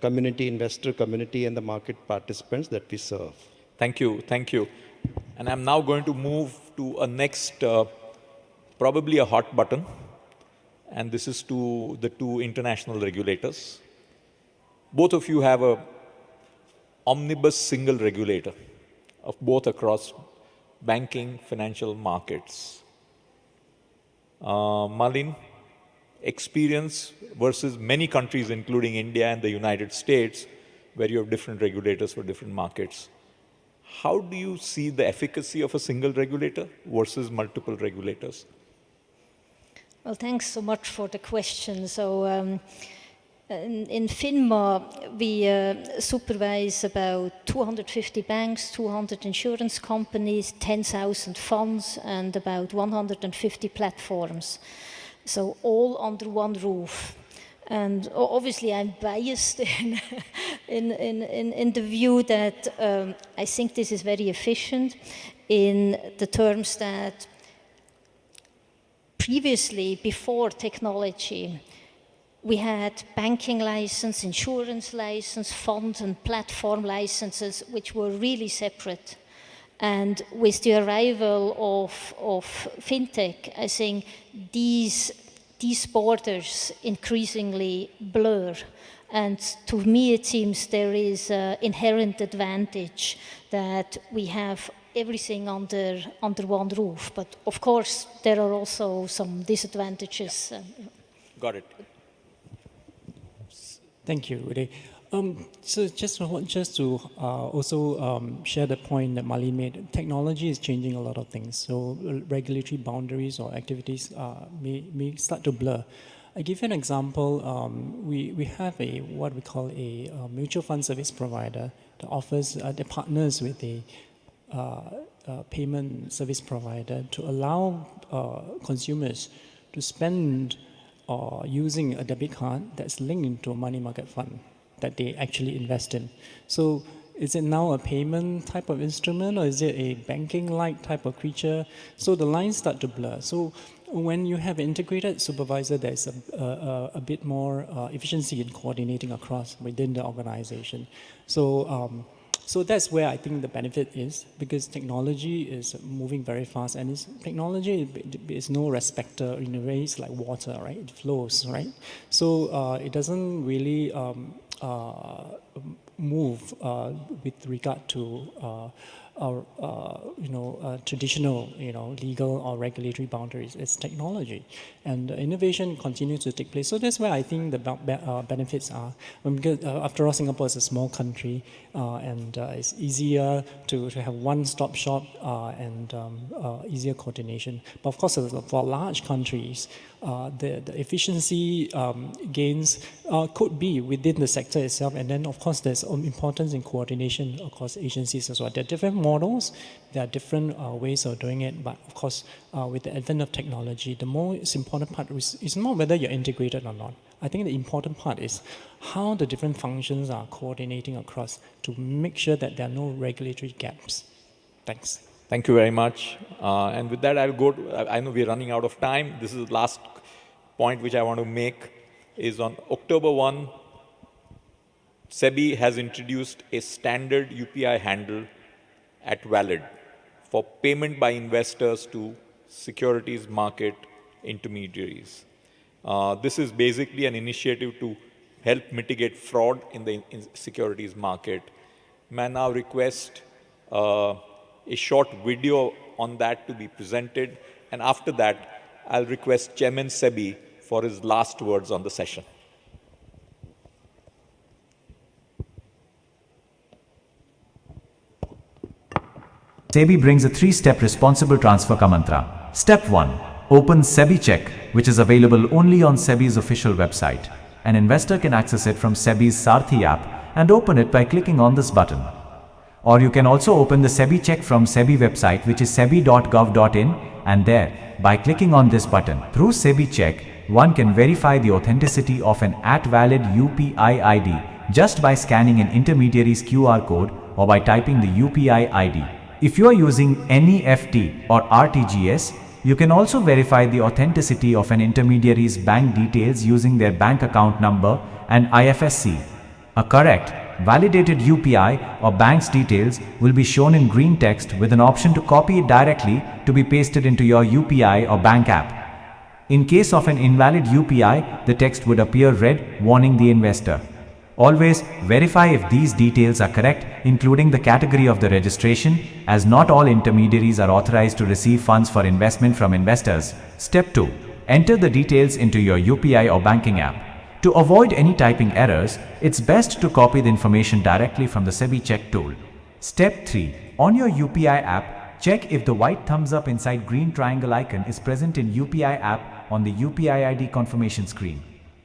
community, investor community, and the market participants that we serve. Thank you, thank you. And I'm now going to move to a next, probably a hot button, and this is to the two international regulators. Both of you have a omnibus single regulator of both across banking, financial markets. Marlene, experience versus many countries, including India and the United States, where you have different regulators for different markets. How do you see the efficacy of a single regulator versus multiple regulators? Well, thanks so much for the question. So in FINMA, we supervise about 250 banks, 200 insurance companies, 10,000 funds, and about 150 platforms. So all under one roof. And obviously I'm biased in the view that I think this is very efficient in the terms that previously, before technology, we had banking license, insurance license, fund and platform licenses, which were really separate. And with the arrival of Fintech, I think these borders increasingly blur. And to me, it seems there is an inherent advantage that we have everything under one roof. But of course, there are also some disadvantages. Yeah. Got it. Thank you, Uday. So just to also share the point that Marlene made, technology is changing a lot of things. So regulatory boundaries or activities may start to blur. I give you an example. We have what we call a mutual fund service provider that offers, that partners with a payment service provider to allow consumers to spend using a debit card that's linked into a money market fund that they actually invest in. So is it now a payment type of instrument, or is it a banking-like type of creature? So the lines start to blur. So when you have an integrated supervisor, there's a bit more efficiency in coordinating across within the organization. So that's where I think the benefit is, because technology is moving very fast, and technology is no respecter in a way. It's like water, right? It flows, right? So it doesn't really move with regard to our traditional legal or regulatory boundaries. It's technology, and innovation continues to take place. So that's where I think the benefits are. Because after all, Singapore is a small country, and it's easier to have one-stop shop and easier coordination. But of course, for large countries, the efficiency gains could be within the sector itself, and then of course there's importance in coordination across agencies as well. There are different models, there are different ways of doing it, but of course with the advent of technology, the most important part is not whether you're integrated or not. I think the important part is how the different functions are coordinating across to make sure that there are no regulatory gaps. Thanks. Thank you very much. And with that, I'll go to, I know we're running out of time. This is the last point which I want to make is on October 1, SEBI has introduced a standard UPI handle at Valid for payment by investors to securities market intermediaries. This is basically an initiative to help mitigate fraud in the securities market. May I now request a short video on that to be presented, and after that, I'll request Chairman SEBI for his last words on the session. SEBI brings a 3-step responsible transfer ka mantra. Step 1. Open SEBI check, which is available only on SEBI's official website. An investor can access it from SEBI's Sarthi app and open it by clicking on this button. Or you can also open the SEBI check from SEBI website, which is sebi.gov.in, and there, by clicking on this button, through SEBI check, one can verify the authenticity of an @valid UPI ID just by scanning an intermediary's QR code or by typing the UPI ID. If you are using NEFT or RTGS, you can also verify the authenticity of an intermediary's bank details using their bank account number and IFSC. A correct, validated UPI or bank's details will be shown in green text with an option to copy it directly to be pasted into your UPI or bank app. In case of an invalid UPI, the text would appear red, warning the investor. Always verify if these details are correct, including the category of the registration, as not all intermediaries are authorized to receive funds for investment from investors. Step 2. Enter the details into your UPI or banking app. To avoid any typing errors, it's best to copy the information directly from the SEBI check tool. Step 3. On your UPI app, check if the white thumbs up inside green triangle icon is present in UPI app on the UPI ID confirmation screen.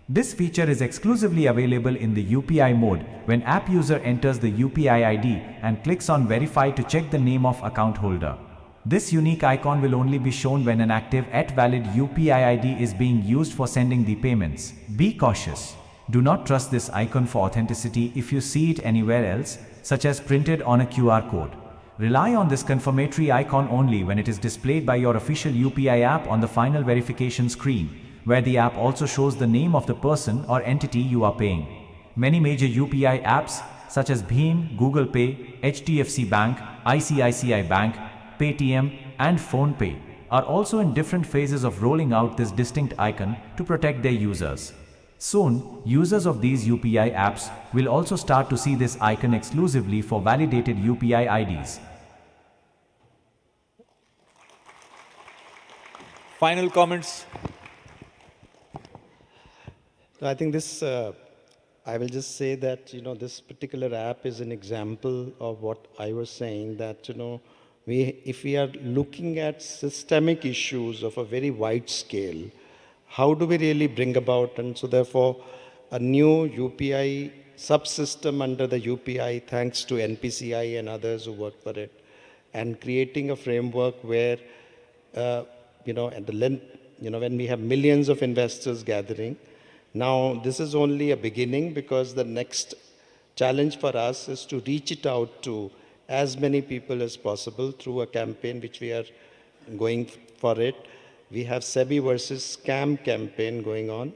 This feature is exclusively available in the UPI mode when app user enters the UPI ID and clicks on Verify to check the name of account holder. This unique icon will only be shown when an active @valid UPI ID is being used for sending the payments. Be cautious. Do not trust this icon for authenticity if you see it anywhere else, such as printed on a QR code. Rely on this confirmatory icon only when it is displayed by your official UPI app on the final verification screen, where the app also shows the name of the person or entity you are paying. Many major UPI apps such as Bheem, Google Pay, HDFC Bank, ICICI Bank, Paytm and PhonePe are also in different phases of rolling out this distinct icon to protect their users. Soon, users of these UPI apps will also start to see this icon exclusively for validated UPI IDs. Final comments? I think this, I will just say that, this particular app is an example of what I was saying, that, if we are looking at systemic issues of a very wide scale, how do we really bring about, and so therefore, a new UPI subsystem under the UPI, thanks to NPCI and others who work for it, and creating a framework where, at the length, when we have millions of investors gathering. Now, this is only a beginning, because the next challenge for us is to reach it out to as many people as possible through a campaign which we are going for it. We have SEBI versus scam campaign going on,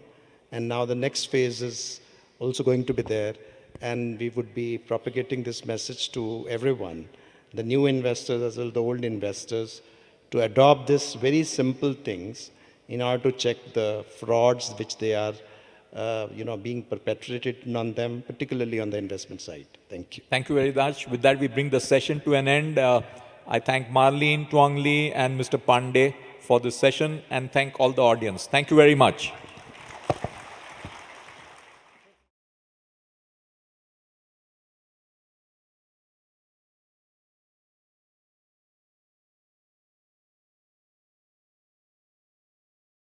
and now the next phase is also going to be there, and we would be propagating this message to everyone, the new investors as well as the old investors, to adopt these very simple things in order to check the frauds which they are being perpetrated on them, particularly on the investment side. Thank you. Thank you very much. With that, we bring the session to an end. I thank Marlene, Tuang Lee, and Mr. Pandey for this session, and thank all the audience. Thank you very much.